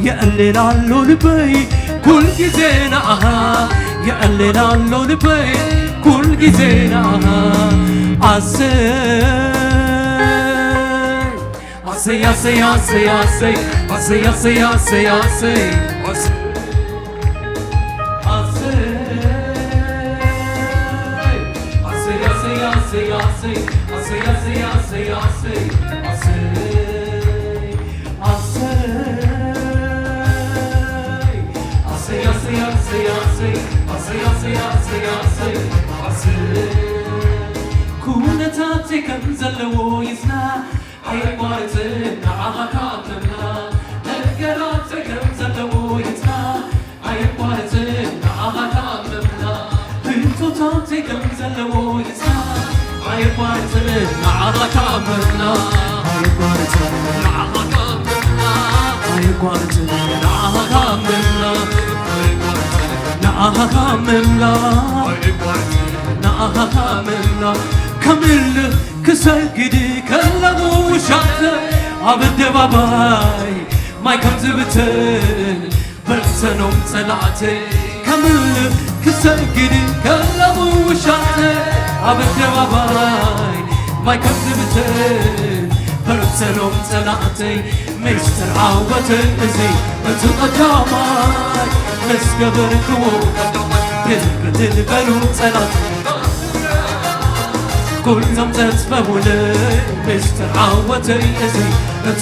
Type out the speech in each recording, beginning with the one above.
يقللالو لبي كل جزينا يقللالو لبي كل جزينا عسي عسي عسي عسي عسي عسي عسي عسي عسي كونتاتي كنزلو يسنا عيقوارتنا عغاكاتنا نقراتي كنزلو يسنا عيقوارتنا عغاكاتنا بنتوتاتي كنزلو يسنا عيقوارتنا عغاكاتنا عيقوارتنا عغاكاتنا عيقوارتنا عغاكاتنا نعملنا نعملنا كمل كسجدي كله وشات عبد باباي ما يكذبتن برسنوم صلاتي كمل كسجدي كله وشات عبد باباي ما يكذبتن برسنوم صلاتي مستر عوتن زي بتقدامي مسكبرك وقدمك بلو صلاة كل يوم تسببولي مستعوتي ازي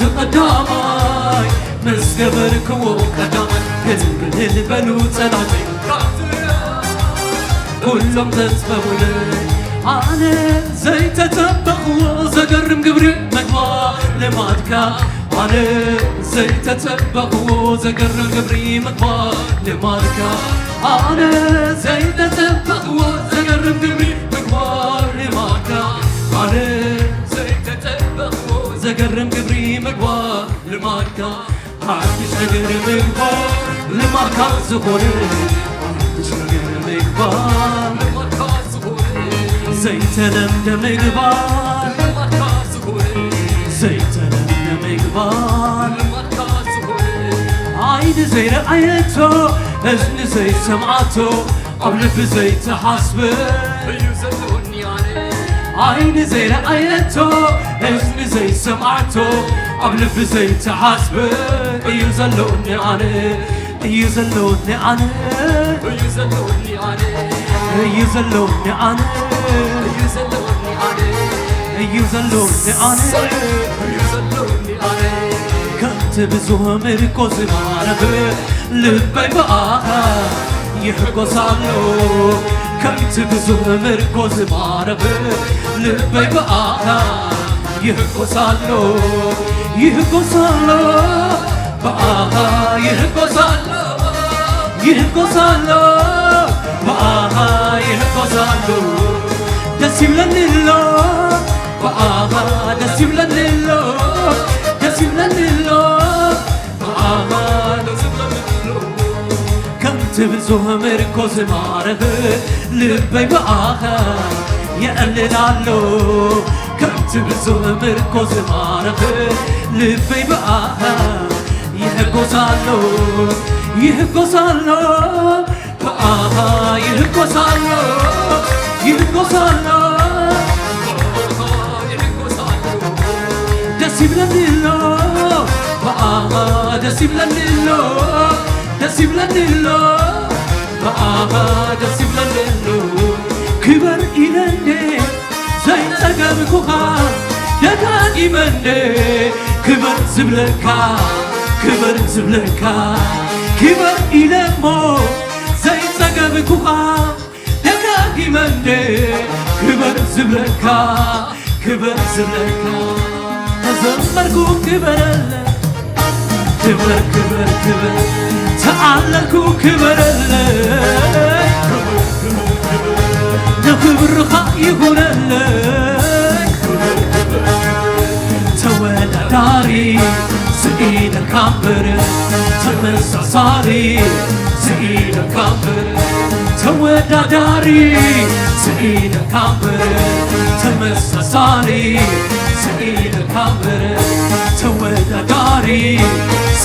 تقدامي مسكبرك وقدمك بلو صلاة كل يوم تسببولي أنا زي تتبخ وزقرم قبري مقبا لمادكا أنا زي تتبخ وزقرم قبري مقبا لمادكا أنا زي تتبخ وزقرم قبري مقبا لمادكا أنا زي تتبخ وزقرم قبري مقبا لمادكا عايش نقر مقبا لمادكا زخوري عايش نقر مقبا لمادكا زيتنا مقبال زيتنا مقبال عين زي رأيته أذن زي سمعته قبل بزيت حسبه عين زي رأيته أذن زي سمعته قبل بزيت حسبه يزلوني عنه يزلوني عنه يزلوني عنه يزلوني عنه يزلوني عنه كنت بزوه مركز معرفة لبي بقاها يحقص عنه كنت بزوه مركز معرفة لبي بقاها يحقص عنه يحقص عنه بقاها يحقص عنه يحقص عنه بقاها يحقص عنه دسيم لنلو بقاها دسيم لنلو دسيم لنلو بقاها دسيم لنلو كنت بزوه مركز معرفة لبي بقاها يقلل عنه كنت بزوه مركز معرفة لبي بقاها يحقص عنه يحقص عنه بقاها يحقص عنه يحقص عنه دسيم لنلو بقاها دسيم لنلو دسيم لنلو بقاها دسيم لنلو كبر إلني زي تقبكوها دقاقي مني كبر زبلكا كبر زبلكا كبر إلمو زي تقبكوها دقاقي مني كبر زبلكا كبر زبلكا تزمركو كبر كبر كبر كبر تعالكو كبر نكبر خايقون توالى داري سئيد الكامبر تمسى صاري سئيد الكامبر توالى داري سئيد الكامبر تمسى صاري سئيد الكامبر توالى داري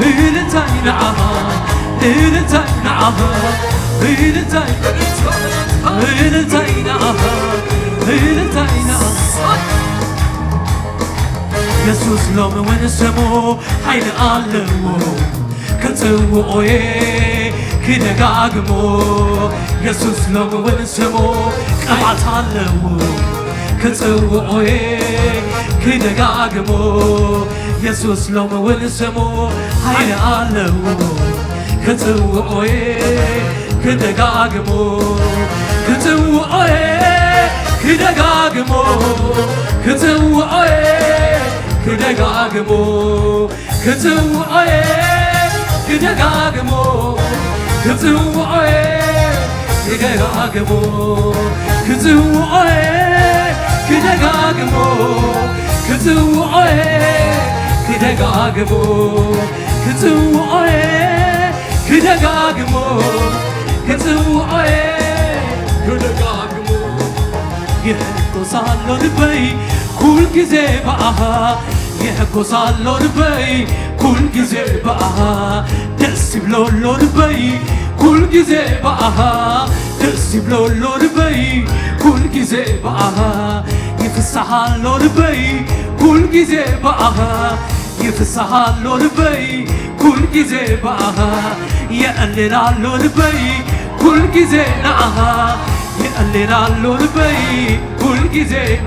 إلتاي نعها إلتاي نعها إلتاي إلتاي نعها إلتاي نعها يسوس لوم ونسمو حين علمو كتو أويه كدقاقمو يسوس لوم ونسمو قبعت علمو كتو أويه كدقاقمو يسوس لوم ونسمو حين علمو كتو أويه كدقاقمو كتو أويه كدقاقمو كتو أويه كدقاقمو كتو أويه كدقاقمو كتو أويه كدقاقمو كتو أويه كدقاقمو كتو أويه كدقاقمو كتو أويه كدقاقمو كتو أويه كدقاقمو يحكو صالو لبي كل جزء بقها يحكو صالو لبي كل جزء بقها تسيب لولو لبي كل جزء بقها تسيب لولو لبي كل جزء بقها يفسحها لو لبي كل جزء بقها يفسحها لو لبي كل جزء بقها يقلل لو لبي كل جزء نعها يقلل على لبي كل جزء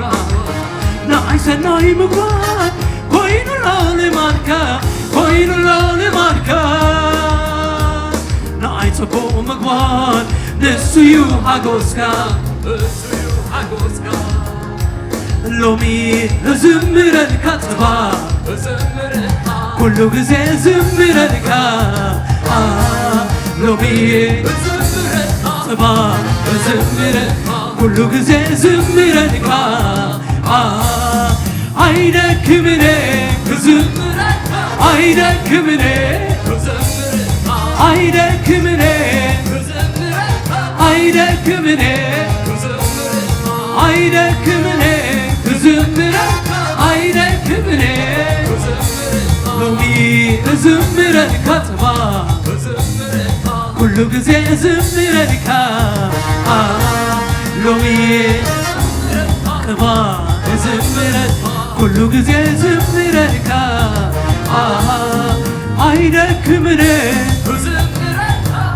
نعيش ناي مقبان كوين اللون ماركا كوين اللون ماركا نعيش بو مقبان نسيو هاغوسكا نسيو هاغوسكا لومي زمرن كاتبا زمرن كل جزء زمرن كا لومي صبا زمرن كل جزء زمرن كا عينك منك زمرن عينك منك زمرن عينك منك زمرن عينك منك زمرن عينك منك زمرن عينك منك زمرن لومي زمرن كاتبا كل جزء زمرنك لومي كبا زمرن كل جزء زمرنك عينك منك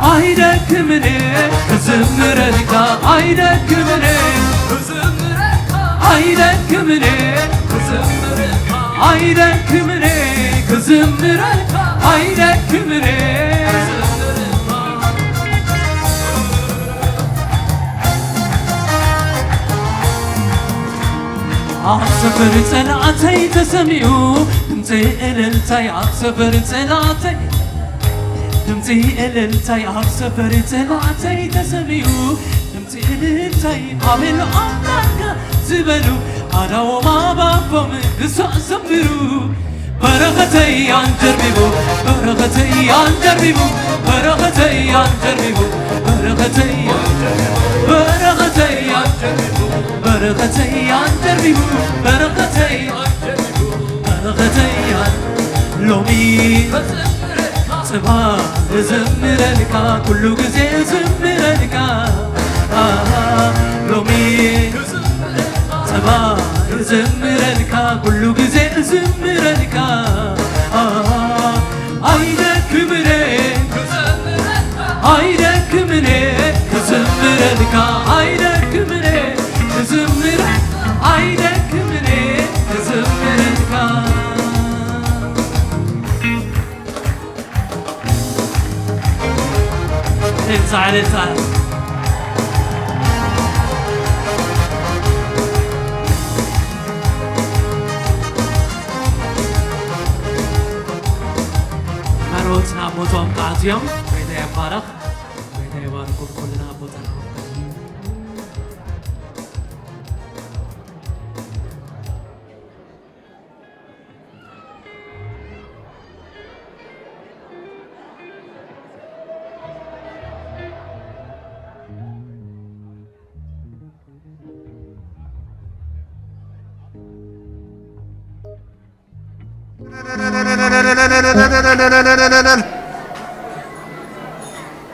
عينك منك زمرنك عينك منك عينك منك عينك منك زمرنك عينك منك عالسفر تلعتي تسميو دمتي إللتي عالسفر تلعتي دمتي إللتي عالسفر تلعتي تسميو دمتي إللتي عامل أملاك زبلو أنا وما بفهم قصة زمرو برغتي عن جربيبو برغتي عن جربيبو برغتي عن جربيبو برغتي عن جربيبو برغتي عن جربيبو برغتي عن جربيبو برغتي عن جربيبو برغتي عن لومي صبا زمرنك كل جزء زمرنك لومي صبا زمرنك كل جزء زمرنك عينك منك عينك منك زمرنك عينك منك زمرنك عينك منك زمرنك انزعل مروتنا موتوم قاعديهم ويدا يبارك ويدا يباركم كلنا بوتنا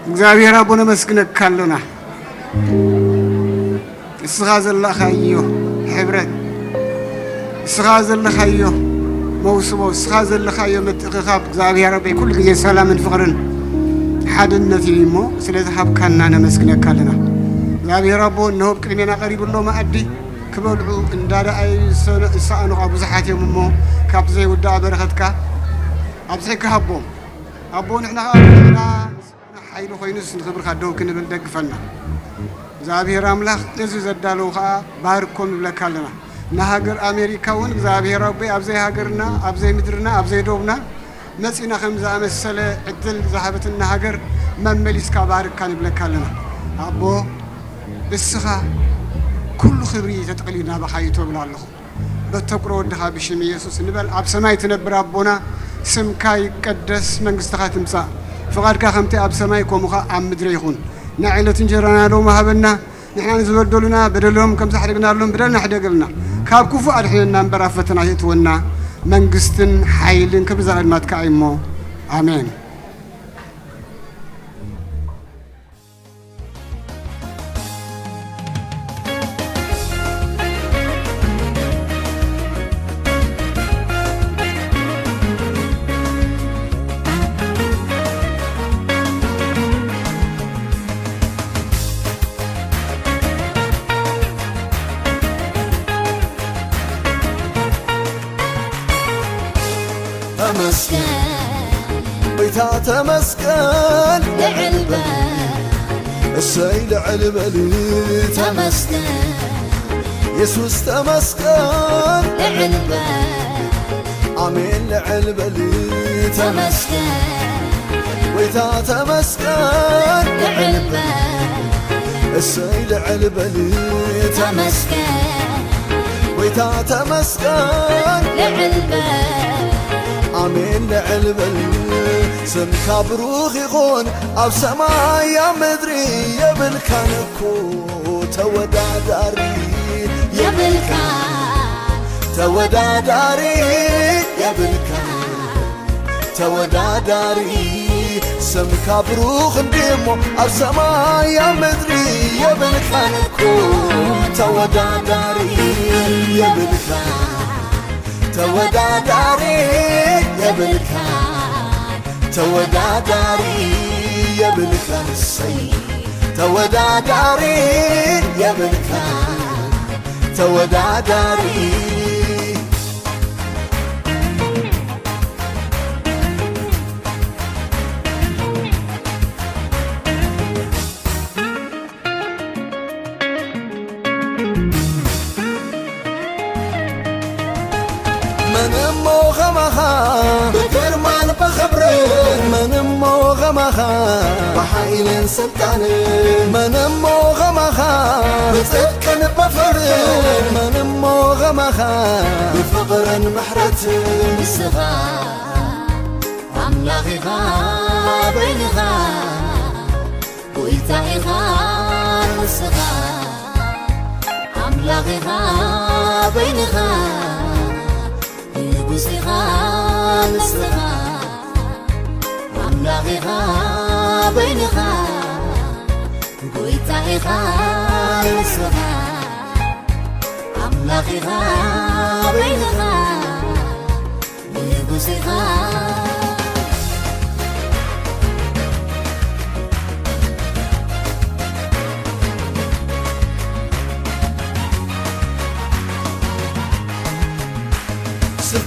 እግዚአብሔር አቡነ መስግነክ ካለና እስኻ ዘለኻዮ ሕብረት እስኻ ዘለኻዮ መውስቦ እስኻ ዘለኻዮ ምትኽኻብ እግዚአብሔር አብ ኩሉ ግዜ ሰላምን ፍቅርን ሓድነት ይሞ ስለዚህ ሀብካና ነመስግነክ ካለና እግዚአብሔር አብ ነው ቅድሜና ቀሪብሎ ማዕዲ ክበልዑ እንዳዳይ ሰአኑ ብዙሓት የምሞ ካብ ዘይውዳ በረኸትካ ኣብዝሕካ አቦ ንሕና ሓይሉ ኮይኑስ ንኽብርካ ደው ክንብል ደግፈና እግዚአብሔር አምላኽ እዚ ዘዳለው ከዓ ባርኮም ይብለካ ኣለና ንሃገር አሜሪካ እውን እግዚአብሔር አብ ኣብዘይ ሃገርና ኣብዘይ ምድርና ኣብዘይ ዶብና መፂና ከም ዝኣመሰለ ዕድል ዝሃበትና ሃገር መመሊስካ ባርካ ንብለካ ኣለና አቦ እስኻ ኩሉ ክብሪ ተጠቅሊና በኻይቶ ብላ ኣለኹ በተቁሮ ወድኻ ብሽም ኢየሱስ ንበል ኣብ ሰማይ ትነብር አቦና ስምካ ይቀደስ መንግስትኻ ትምጻእ فقادك خمتي أب سماي كومخا عم مدري يخون نعيلة تنجرنا لهم هبنا نحن نزودلنا بدلهم كم سحرقنا لهم بدلنا حدا قلنا كاب كفو أرحينا برافتنا يتونا منقستن حيلن كبزال ما تكايمو آمين تمسكن لعلبة السيل علبة تمسكن يسوس تمسكن لعلبة آمين لعلبة تمسكن ويتا تمسكن لعلبة السيل علبة تمسكن ويتا تمسكن لعلبة آمين لعلبة سم كبروخ يخون أب سماء يا مدري يا بالكانكو توداداري يا بالكان توداداري يا بالكان توداداري سم كبروخ ديمو أب سماء يا مدري يا بالكانكو توداداري يا بالكان توداداري يا بالكان توداداري يا بالكان السي توداداري يا بالكان توداداري بكرمان بخبرين من موغمخا بحيل سلطان من موغمخا بصدق بفرين من موغمخا بفقر محرت الصغار أملاغها بينها وإيتائها الصغار أملاغها بينها صغار الصغار أملاغها بينها قويتائها الصغار أملاغها بينها صغار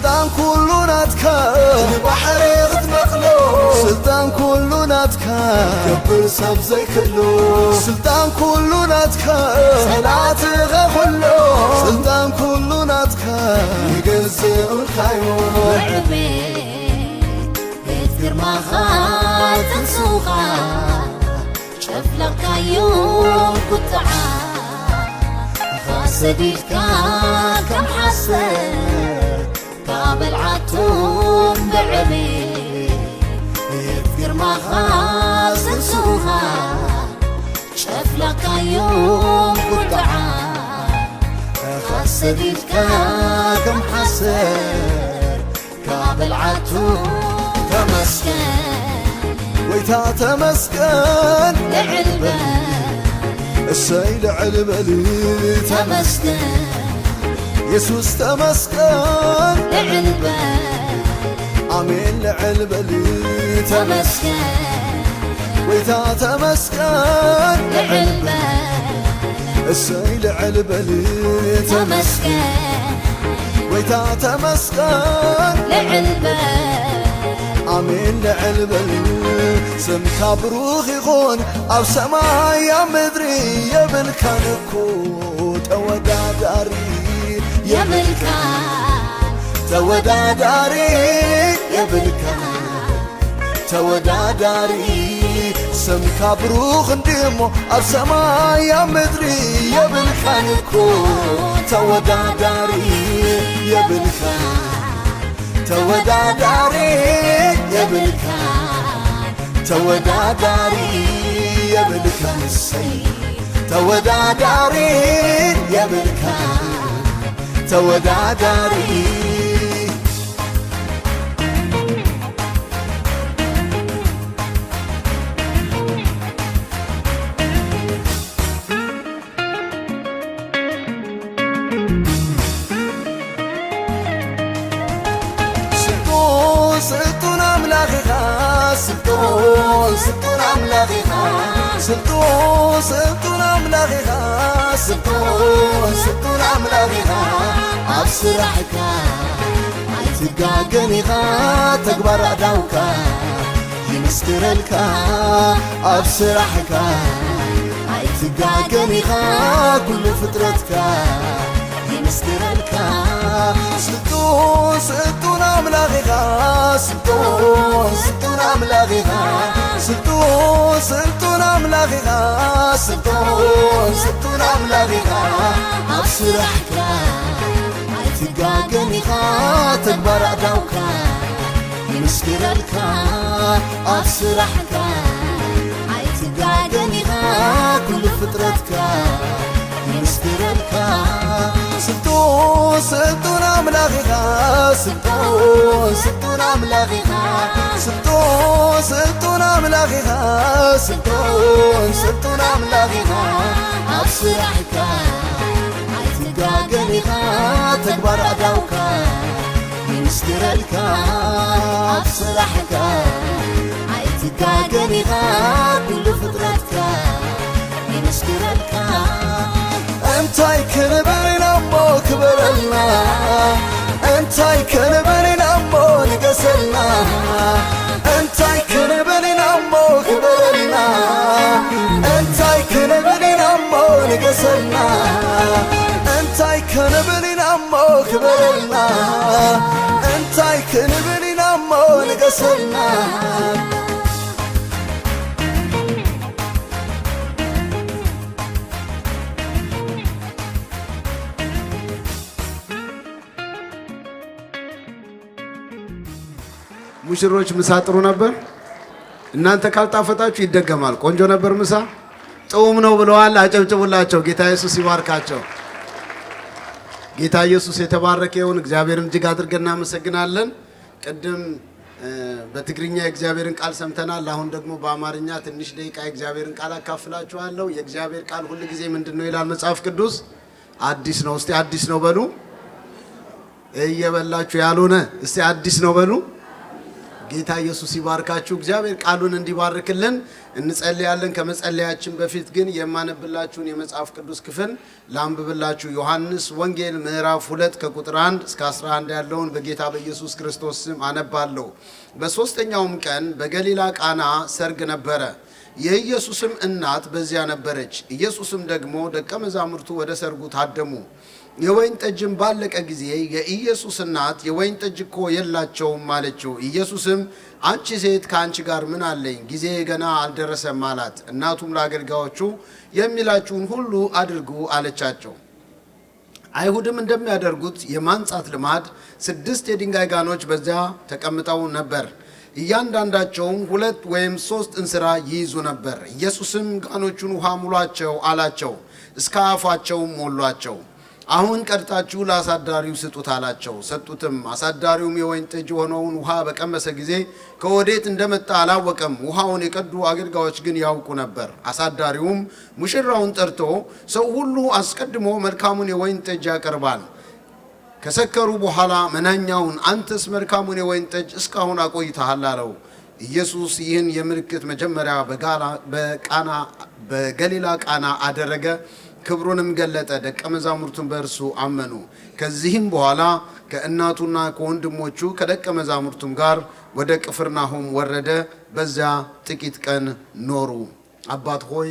سلطان كله ناتكا بحر غتمقلو سلطان كله ناتكا كبر سب زي كله سلطان كله ناتكا صلاة غخلو سلطان كله ناتكا يجزء الخيو وعبي يذكر ما خال تنسوخا شاف لك يوم كنت خاصديك كم حسن بلعتهم بعبي يذكر ما خاص نسوها شاف لك يوم قطعان خاص ديك كم حسر كابلعتهم تمسكن ويتا تمسكن لعلبة السي لعلبة تمسكن يسوس تمسكن لعلبة آمين لعلبة تمسكن ويتا تمسكن لعلبة السي لعلبة تمسكن ويتا تمسكن لعلبة آمين لعلبة سمكا بروخ يخون أو سماء يا مدري يا بالكانكو توداداري يا بالكان توداداري يا بالكان توداداري سمكا بروخ ندمو أو سماء يا مدري يا بالكانكو توداداري يا بالكان توداداري يا بالكان توداداري يا بالكان السي توداداري يا بالكان توداداري سلطون أملاخيها سلطون أملاخيها سلطون أملاخيها سلطون أملاخيها أبصرحك تقاقنيها تكبر أداوكا يمسكرلك أبصرحك تقاقنيها كل فترتك يمسكرلك سلطون أملاخيها سلطون أملاخيها سلطون أملاخيها سلطون أملاخيها أبصرحك تقاقنيها تكبر أداوكا يمسكرلك أبصرحك تقاقنيها كل فترتك يمسكرلك سلطون أملاخيها سلطون أملاخيها سلطون أملاخيها سلطون أملاخيها أبصرحك تقاقنيها تكبر أداوكا يمسكرلك أبصرحك تقاقنيها كل فترتك يمسكرلك انتي كنبرين أمو كبرلنا انتي كنبرين أمو نقسلنا انتي كنبرين أمو كبرلنا انتي كنبرين أمو نقسلنا انتي كنبرين أمو كبرلنا انتي كنبرين أمو نقسلنا ሙሽሮች ምሳ ጥሩ ነበር። እናንተ ካልጣፈጣችሁ ይደገማል። ቆንጆ ነበር ምሳ፣ ጥዑም ነው ብለዋል። አጨብጭቡላቸው። ጌታ ኢየሱስ ይባርካቸው። ጌታ ኢየሱስ የተባረከ ይሁን። እግዚአብሔርን እጅግ አድርገን እናመሰግናለን። ቅድም በትግርኛ የእግዚአብሔርን ቃል ሰምተናል። አሁን ደግሞ በአማርኛ ትንሽ ደቂቃ የእግዚአብሔርን ቃል አካፍላችኋለሁ። የእግዚአብሔር ቃል ሁሉ ጊዜ ምንድነው ይላል መጽሐፍ ቅዱስ? አዲስ ነው። እስቲ አዲስ ነው በሉ። እየበላችሁ ያልሆነ እስቲ አዲስ ነው በሉ። ጌታ ኢየሱስ ይባርካችሁ። እግዚአብሔር ቃሉን እንዲባርክልን እንጸልያለን። ከመጸለያችን በፊት ግን የማነብላችሁን የመጽሐፍ ቅዱስ ክፍል ላንብብላችሁ። ዮሐንስ ወንጌል ምዕራፍ 2 ከቁጥር 1 እስከ 11 ያለውን በጌታ በኢየሱስ ክርስቶስ ስም አነባለሁ። በሶስተኛውም ቀን በገሊላ ቃና ሰርግ ነበረ። የኢየሱስም እናት በዚያ ነበረች። ኢየሱስም ደግሞ ደቀ መዛሙርቱ ወደ ሰርጉ ታደሙ። የወይን ጠጅም ባለቀ ጊዜ የኢየሱስ እናት የወይን ጠጅ እኮ የላቸውም አለችው። ኢየሱስም አንቺ ሴት ከአንቺ ጋር ምን አለኝ? ጊዜ ገና አልደረሰም አላት። እናቱም ለአገልጋዮቹ የሚላችሁን ሁሉ አድርጉ አለቻቸው። አይሁድም እንደሚያደርጉት የማንጻት ልማድ 6 የድንጋይ ጋኖች በዚያ ተቀምጠው ነበር። እያንዳንዳቸውም 2 ወይም 3 እንስራ ይይዙ ነበር። ኢየሱስም ጋኖቹን ውሃ ሙሏቸው አላቸው። እስከ አፋቸውም ሞሏቸው። አሁን ቀድታችሁ ለአሳዳሪው ስጡት አላቸው። ሰጡትም። አሳዳሪውም የወይን ጠጅ የሆነውን ውሃ በቀመሰ ጊዜ ከወዴት እንደመጣ አላወቀም። ውሃውን የቀዱ አገልጋዮች ግን ያውቁ ነበር። አሳዳሪውም ሙሽራውን ጠርቶ ሰው ሁሉ አስቀድሞ መልካሙን የወይን ጠጅ ያቀርባል፣ ከሰከሩ በኋላ መናኛውን አንተስ መልካሙን የወይን ጠጅ እስካሁን አቆይተሃል አለው። ኢየሱስ ይህን የምልክት መጀመሪያ በገሊላ ቃና አደረገ፣ ክብሩንም ገለጠ። ደቀ መዛሙርቱን በእርሱ አመኑ። ከዚህም በኋላ ከእናቱና ከወንድሞቹ ከደቀ መዛሙርቱም ጋር ወደ ቅፍርናሆም ወረደ። በዚያ ጥቂት ቀን ኖሩ። አባት ሆይ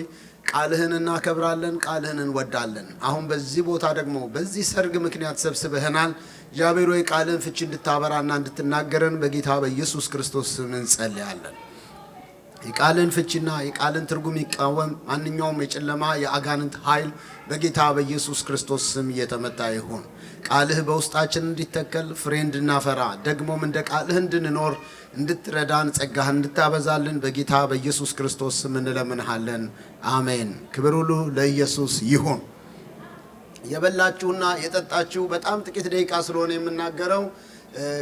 ቃልህን እናከብራለን፣ ቃልህን እንወዳለን። አሁን በዚህ ቦታ ደግሞ በዚህ ሰርግ ምክንያት ሰብስበህናል። እግዚአብሔር ሆይ ቃልህን ፍቺ እንድታበራና እንድትናገረን በጌታ በኢየሱስ ክርስቶስ ስም እንጸልያለን። የቃልን ፍቺና የቃልን ትርጉም ይቃወም ማንኛውም የጨለማ የአጋንንት ኃይል በጌታ በኢየሱስ ክርስቶስ ስም እየተመታ ይሁን። ቃልህ በውስጣችን እንዲተከል ፍሬ እንድናፈራ ደግሞም እንደ ቃልህ እንድንኖር እንድትረዳን ጸጋህን እንድታበዛልን በጌታ በኢየሱስ ክርስቶስ ስም እንለምንሃለን። አሜን። ክብር ሁሉ ለኢየሱስ ይሁን። የበላችሁና የጠጣችሁ በጣም ጥቂት ደቂቃ ስለሆነ የምናገረው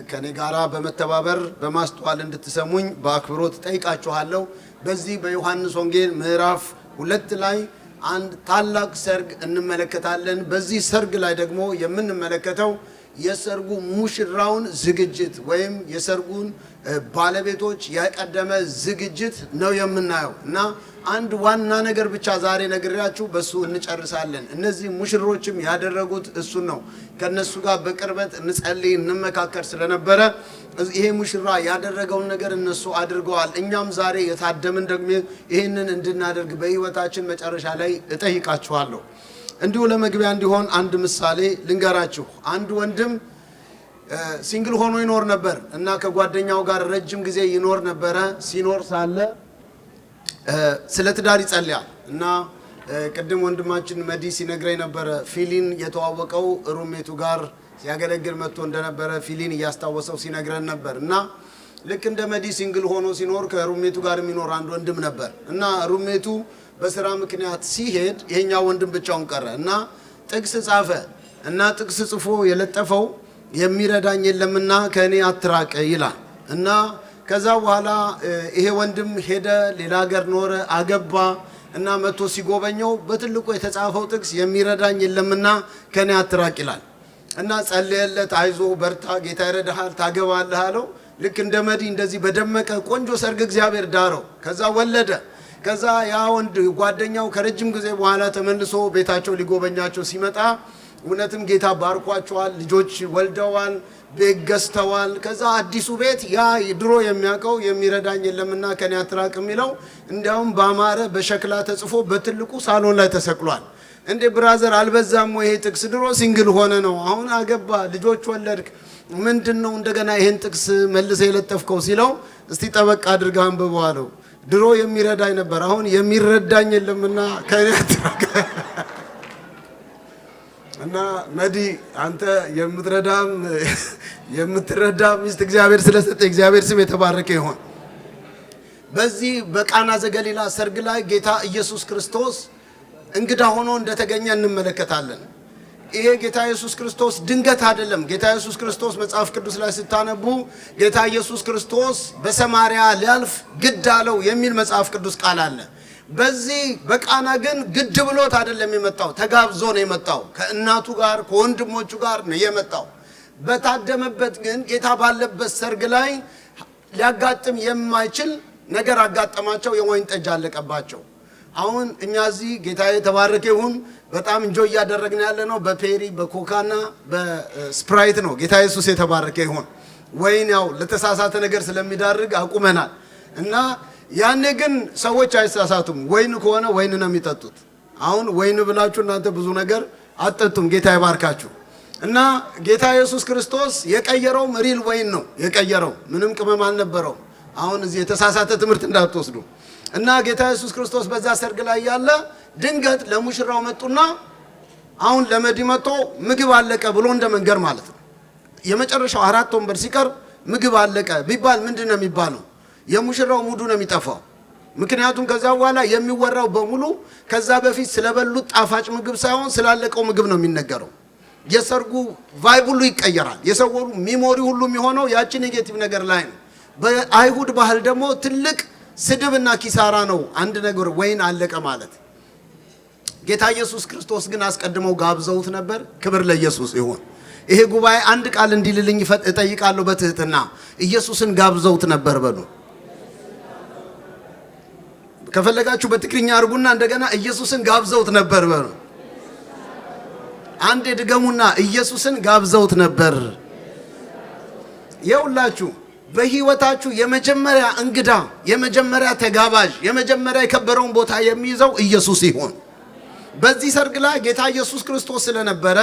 ከኔ ጋራ በመተባበር በማስተዋል እንድትሰሙኝ በአክብሮት ጠይቃችኋለሁ። በዚህ በዮሐንስ ወንጌል ምዕራፍ 2 ላይ አንድ ታላቅ ሰርግ እንመለከታለን። በዚህ ሰርግ ላይ ደግሞ የምንመለከተው የሰርጉ ሙሽራውን ዝግጅት ወይም የሰርጉን ባለቤቶች ያቀደመ ዝግጅት ነው የምናየው እና አንድ ዋና ነገር ብቻ ዛሬ ነግሬያችሁ በሱ እንጨርሳለን። እነዚህ ሙሽሮችም ያደረጉት እሱን ነው። ከነሱ ጋር በቅርበት እንጸልይ እንመካከር ስለነበረ ይሄ ሙሽራ ያደረገውን ነገር እነሱ አድርገዋል። እኛም ዛሬ የታደምን ደግሞ ይሄንን እንድናደርግ በህይወታችን መጨረሻ ላይ እጠይቃችኋለሁ። እንዲሁ ለመግቢያ እንዲሆን አንድ ምሳሌ ልንገራችሁ። አንድ ወንድም ሲንግል ሆኖ ይኖር ነበር እና ከጓደኛው ጋር ረጅም ጊዜ ይኖር ነበረ። ሲኖር ሳለ ስለ ትዳር ይጸልያል እና ቅድም ወንድማችን መዲ ሲነግረኝ ነበረ ፊሊን የተዋወቀው ሩሜቱ ጋር ሲያገለግል መጥቶ እንደነበረ ፊሊን እያስታወሰው ሲነግረን ነበር እና ልክ እንደ መዲ ሲንግል ሆኖ ሲኖር ከሩሜቱ ጋር የሚኖር አንድ ወንድም ነበር እና ሩሜቱ በስራ ምክንያት ሲሄድ ይሄኛው ወንድም ብቻውን ቀረ እና ጥቅስ ጻፈ እና ጥቅስ ጽፎ የለጠፈው የሚረዳኝ የለምና ከኔ አትራቅ ይላል እና ከዛ በኋላ ይሄ ወንድም ሄደ፣ ሌላ ሀገር ኖረ፣ አገባ እና መጥቶ ሲጎበኘው በትልቁ የተጻፈው ጥቅስ የሚረዳኝ የለምና ከኔ አትራቅ ይላል እና ጸለየለት። አይዞ በርታ፣ ጌታ ይረዳሃል፣ ታገባለህ አለው። ልክ እንደ መዲ እንደዚህ በደመቀ ቆንጆ ሰርግ እግዚአብሔር ዳረው። ከዛ ወለደ። ከዛ ያ ወንድ ጓደኛው ከረጅም ጊዜ በኋላ ተመልሶ ቤታቸው ሊጎበኛቸው ሲመጣ እውነትም ጌታ ባርኳቸዋል፣ ልጆች ወልደዋል፣ ቤት ገዝተዋል። ከዛ አዲሱ ቤት ያ ድሮ የሚያውቀው የሚረዳኝ የለምና ከኔ አትራቅ የሚለው እንዲያውም ባማረ በሸክላ ተጽፎ በትልቁ ሳሎን ላይ ተሰቅሏል። እንዴ ብራዘር አልበዛም ወይ? ይሄ ጥቅስ ድሮ ሲንግል ሆነ ነው፣ አሁን አገባ፣ ልጆች ወለድክ፣ ምንድነው እንደገና ይሄን ጥቅስ መልሰ የለጠፍከው ሲለው እስቲ ጠበቅ አድርገህ አንብበው አለው። ድሮ የሚረዳኝ ነበር፣ አሁን የሚረዳኝ የለምና ከኔ አትራቅ እና መዲ አንተ የምትረዳ ሚስት እግዚአብሔር ስለሰጠ እግዚአብሔር ስም የተባረከ ይሁን። በዚህ በቃና ዘገሊላ ሰርግ ላይ ጌታ ኢየሱስ ክርስቶስ እንግዳ ሆኖ እንደተገኘ እንመለከታለን። ይሄ ጌታ ኢየሱስ ክርስቶስ ድንገት አይደለም። ጌታ ኢየሱስ ክርስቶስ መጽሐፍ ቅዱስ ላይ ስታነቡ ጌታ ኢየሱስ ክርስቶስ በሰማርያ ሊያልፍ ግድ አለው የሚል መጽሐፍ ቅዱስ ቃል አለ። በዚህ በቃና ግን ግድ ብሎት አይደለም የመጣው፣ ተጋብዞ ነው የመጣው። ከእናቱ ጋር ከወንድሞቹ ጋር ነው የመጣው። በታደመበት ግን ጌታ ባለበት ሰርግ ላይ ሊያጋጥም የማይችል ነገር አጋጠማቸው። የወይን ጠጅ አለቀባቸው። አሁን እኛ እዚህ ጌታ የተባረከ ይሁን በጣም እንጆ እያደረግን ያለ ነው በፔሪ በኮካና በስፕራይት ነው። ጌታ ኢየሱስ የተባረከ ይሁን። ወይን ያው ለተሳሳተ ነገር ስለሚዳርግ አቁመናል እና ያኔ ግን ሰዎች አይሳሳቱም። ወይን ከሆነ ወይን ነው የሚጠጡት። አሁን ወይን ብላችሁ እናንተ ብዙ ነገር አትጠጡም። ጌታ ይባርካችሁ። እና ጌታ ኢየሱስ ክርስቶስ የቀየረው ሪል ወይን ነው የቀየረው፣ ምንም ቅመም አልነበረው። አሁን እዚህ የተሳሳተ ትምህርት እንዳትወስዱ። እና ጌታ ኢየሱስ ክርስቶስ በዛ ሰርግ ላይ ያለ ድንገት ለሙሽራው መጡና አሁን ለመዲ መጥቶ ምግብ አለቀ ብሎ እንደ መንገር ማለት ነው። የመጨረሻው 4 ወንበር ሲቀር ምግብ አለቀ ቢባል ምንድነው የሚባለው? የሙሽራው ሙዱ ነው የሚጠፋው። ምክንያቱም ከዛ በኋላ የሚወራው በሙሉ ከዛ በፊት ስለበሉት ጣፋጭ ምግብ ሳይሆን ስላለቀው ምግብ ነው የሚነገረው። የሰርጉ ቫይብ ሁሉ ይቀየራል። የሰው ሚሞሪ ሁሉ የሚሆነው ያቺ ኔጌቲቭ ነገር ላይ ነው። በአይሁድ ባህል ደግሞ ትልቅ ስድብና ኪሳራ ነው አንድ ነገር ወይን አለቀ ማለት። ጌታ ኢየሱስ ክርስቶስ ግን አስቀድመው ጋብዘውት ነበር። ክብር ለኢየሱስ ይሁን። ይሄ ጉባኤ አንድ ቃል እንዲልልኝ እጠይቃለሁ በትህትና። ኢየሱስን ጋብዘውት ነበር በሉ። ከፈለጋችሁ በትግርኛ አርጉና እንደገና ኢየሱስን ጋብዘውት ነበር በሉ። አንዴ ድገሙና ኢየሱስን ጋብዘውት ነበር። የሁላችሁ በህይወታችሁ የመጀመሪያ እንግዳ፣ የመጀመሪያ ተጋባዥ፣ የመጀመሪያ የከበረውን ቦታ የሚይዘው ኢየሱስ ይሁን። በዚህ ሰርግ ላይ ጌታ ኢየሱስ ክርስቶስ ስለነበረ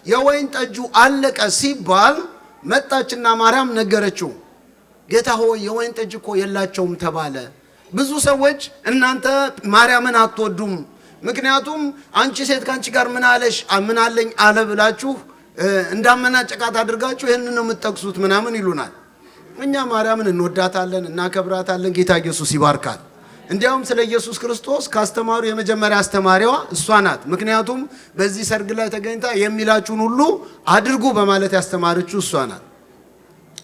የወይን ጠጁ አለቀ ሲባል መጣችና ማርያም ነገረችው። ጌታ ሆይ የወይን ጠጅ እኮ የላቸውም ተባለ። ብዙ ሰዎች እናንተ ማርያምን አትወዱም፣ ምክንያቱም አንቺ ሴት ካንቺ ጋር ምን አለሽ ምን አለኝ አለ ብላችሁ እንዳመናጨቃት አድርጋችሁ ይሄንን ነው የምትጠቅሱት ምናምን ይሉናል። እኛ ማርያምን እንወዳታለን፣ እናከብራታለን። ጌታ ኢየሱስ ይባርካል። እንዲያውም ስለ ኢየሱስ ክርስቶስ ካስተማሩ የመጀመሪያ አስተማሪዋ እሷ ናት። ምክንያቱም በዚህ ሰርግ ላይ ተገኝታ የሚላችሁን ሁሉ አድርጉ በማለት ያስተማረችው እሷ ናት።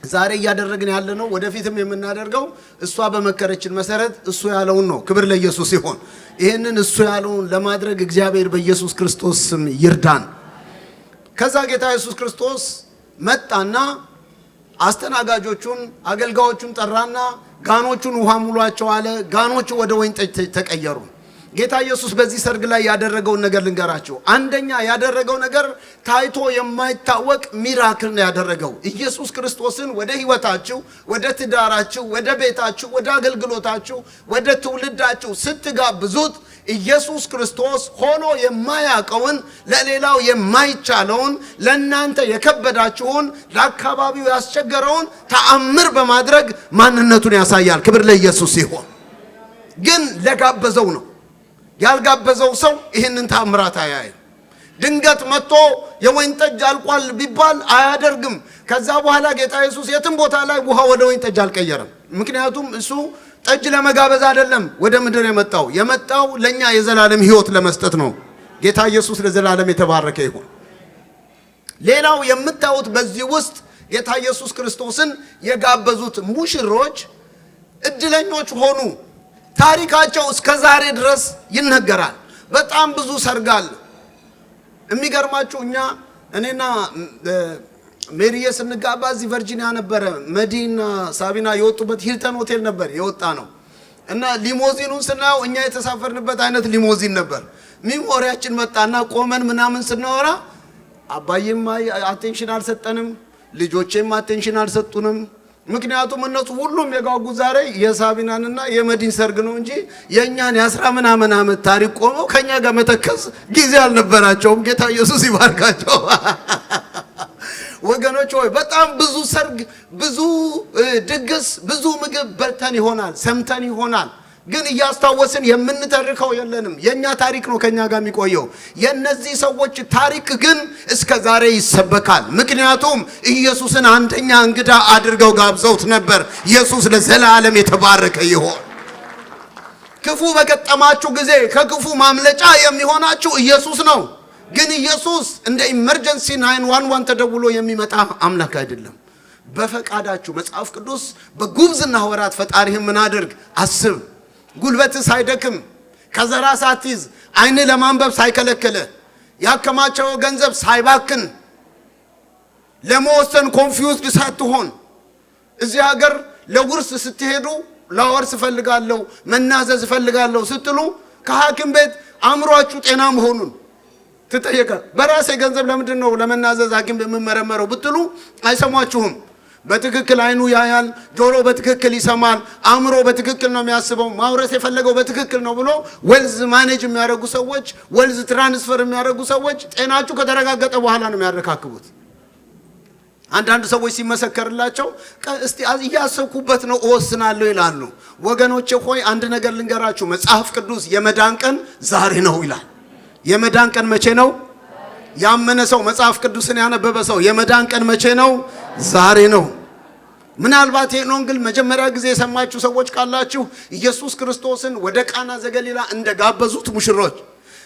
ዛሬ እያደረግን ያለ ነው ወደፊትም የምናደርገው እሷ በመከረችን መሰረት እሱ ያለውን ነው። ክብር ለኢየሱስ ይሁን። ይሄንን እሱ ያለውን ለማድረግ እግዚአብሔር በኢየሱስ ክርስቶስ ስም ይርዳን። ከዛ ጌታ ኢየሱስ ክርስቶስ መጣና አስተናጋጆቹን አገልጋዮቹን ጠራና ጋኖቹን ውሃ ሙሏቸው አለ። ጋኖቹ ወደ ወይን ጠጅ ተቀየሩ። ጌታ ኢየሱስ በዚህ ሰርግ ላይ ያደረገውን ነገር ልንገራችሁ። አንደኛ ያደረገው ነገር ታይቶ የማይታወቅ ሚራክል ነው ያደረገው። ኢየሱስ ክርስቶስን ወደ ህይወታችሁ፣ ወደ ትዳራችሁ፣ ወደ ቤታችሁ፣ ወደ አገልግሎታችሁ፣ ወደ ትውልዳችሁ ስትጋብዙት ኢየሱስ ክርስቶስ ሆኖ የማያውቀውን ለሌላው የማይቻለውን ለእናንተ የከበዳችሁን ለአካባቢው ያስቸገረውን ተአምር በማድረግ ማንነቱን ያሳያል። ክብር ለኢየሱስ ይሁን። ግን ለጋበዘው ነው። ያልጋበዘው ሰው ይህንን ተአምራት አያይም። ድንገት መጥቶ የወይን ጠጅ አልቋል ቢባል አያደርግም። ከዛ በኋላ ጌታ ኢየሱስ የትም ቦታ ላይ ውሃ ወደ ወይን ጠጅ አልቀየረም። ምክንያቱም እሱ ጠጅ ለመጋበዝ አይደለም ወደ ምድር የመጣው ለኛ የዘላለም ህይወት ለመስጠት ነው። ጌታ ኢየሱስ ለዘላለም የተባረከ ይሁን። ሌላው የምታዩት በዚህ ውስጥ ጌታ ኢየሱስ ክርስቶስን የጋበዙት ሙሽሮች እድለኞች ሆኑ። ታሪካቸው እስከ ዛሬ ድረስ ይነገራል። በጣም ብዙ ሰርጋል። የሚገርማችሁ እኔና ሜሪዬ ስንጋባ እዚህ ቨርጂኒያ ነበረ። መዲና ሳቢና የወጡበት ሂልተን ሆቴል ነበር የወጣ ነው እና ሊሞዚኑን ስናየው እኛ የተሳፈርንበት አይነት ሊሞዚን ነበር። ሚሞሪያችን መጣና ቆመን ምናምን ስናወራ አባዬም አቴንሽን አልሰጠንም፣ ልጆቼም አቴንሽን አልሰጡንም። ምክንያቱም እነሱ ሁሉም የጋጉ ዛሬ የሳቢናንና የመዲን ሰርግ ነው እንጂ የኛን የ10 ምናምን ዓመት ታሪክ ቆመው ከኛ ጋር መተከዝ ጊዜ አልነበራቸውም። ጌታ ኢየሱስ ይባርካቸው። ወገኖች ሆይ በጣም ብዙ ሰርግ፣ ብዙ ድግስ፣ ብዙ ምግብ በልተን ይሆናል፣ ሰምተን ይሆናል፣ ግን እያስታወስን የምንተርከው የለንም። የኛ ታሪክ ነው ከኛ ጋር የሚቆየው። የነዚህ ሰዎች ታሪክ ግን እስከ ዛሬ ይሰበካል። ምክንያቱም ኢየሱስን አንደኛ እንግዳ አድርገው ጋብዘውት ነበር። ኢየሱስ ለዘላለም የተባረከ ይሁን። ክፉ በገጠማችሁ ጊዜ ከክፉ ማምለጫ የሚሆናችሁ ኢየሱስ ነው። ግን ኢየሱስ እንደ ኢመርጀንሲ 911 ተደውሎ የሚመጣ አምላክ አይደለም። በፈቃዳችሁ መጽሐፍ ቅዱስ በጉብዝና ወራት ፈጣሪህን ምን አድርግ አስብ፣ ጉልበትህ ሳይደክም፣ ከዘራ ሳትይዝ፣ አይን ለማንበብ ሳይከለከለ፣ ያከማቸው ገንዘብ ሳይባክን፣ ለመወሰን ኮንፊውዝድ ሳትሆን። እዚህ ሀገር ለውርስ ስትሄዱ ለወርስ ፈልጋለሁ መናዘዝ ፈልጋለሁ ስትሉ ከሐኪም ቤት አእምሯችሁ ጤና መሆኑን ትጠየቀ። በራሴ ገንዘብ ለምንድን ነው ለመናዘዝ ሐኪም የምመረመረው ብትሉ አይሰማችሁም። በትክክል አይኑ ያያል፣ ጆሮ በትክክል ይሰማል፣ አእምሮ በትክክል ነው የሚያስበው፣ ማውረስ የፈለገው በትክክል ነው ብሎ ዌልዝ ማኔጅ የሚያደርጉ ሰዎች፣ ዌልዝ ትራንስፈር የሚያደርጉ ሰዎች ጤናችሁ ከተረጋገጠ በኋላ ነው የሚያረካክቡት። አንዳንድ ሰዎች ሲመሰከርላቸው እስቲ እያሰብኩበት ነው እወስናለሁ ይላሉ። ወገኖቼ ሆይ አንድ ነገር ልንገራችሁ። መጽሐፍ ቅዱስ የመዳን ቀን ዛሬ ነው ይላል። የመዳን ቀን መቼ ነው? ያመነ ሰው መጽሐፍ ቅዱስን ያነበበ ሰው የመዳን ቀን መቼ ነው? ዛሬ ነው። ምናልባት ይሄን ወንጌል መጀመሪያ ጊዜ የሰማችሁ ሰዎች ካላችሁ ኢየሱስ ክርስቶስን ወደ ቃና ዘገሊላ እንደጋበዙት ሙሽሮች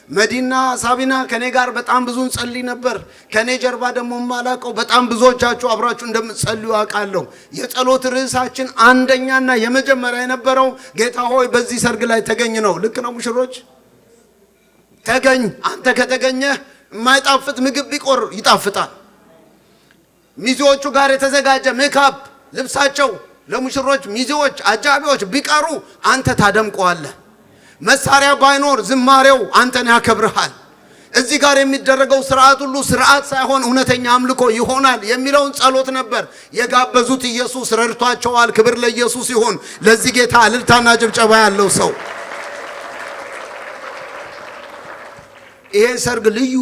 መዲና ሳቢና ከኔ ጋር በጣም ብዙ እንጸልይ ነበር። ከኔ ጀርባ ደግሞ ማላቀው በጣም ብዙዎቻችሁ አብራችሁ እንደምትጸልዩ አውቃለሁ። የጸሎት ርዕሳችን አንደኛና የመጀመሪያ የነበረው ጌታ ሆይ በዚህ ሰርግ ላይ ተገኝ ነው። ልክ ነው ሙሽሮች? ተገኝ። አንተ ከተገኘህ የማይጣፍጥ ምግብ ቢቆር ይጣፍጣል። ሚዜዎቹ ጋር የተዘጋጀ ሜካፕ ልብሳቸው ለሙሽሮች ሚዜዎች አጃቢዎች ቢቀሩ አንተ ታደምቀዋለህ። መሳሪያ ባይኖር ዝማሬው አንተን ያከብርሃል። እዚህ ጋር የሚደረገው ስርዓት ሁሉ ስርዓት ሳይሆን እውነተኛ አምልኮ ይሆናል የሚለውን ጸሎት ነበር የጋበዙት። ኢየሱስ ረድቷቸዋል። ክብር ለኢየሱስ ይሁን። ለዚህ ጌታ እልልታና ጭብጨባ ያለው ሰው ይሄን ሰርግ ልዩ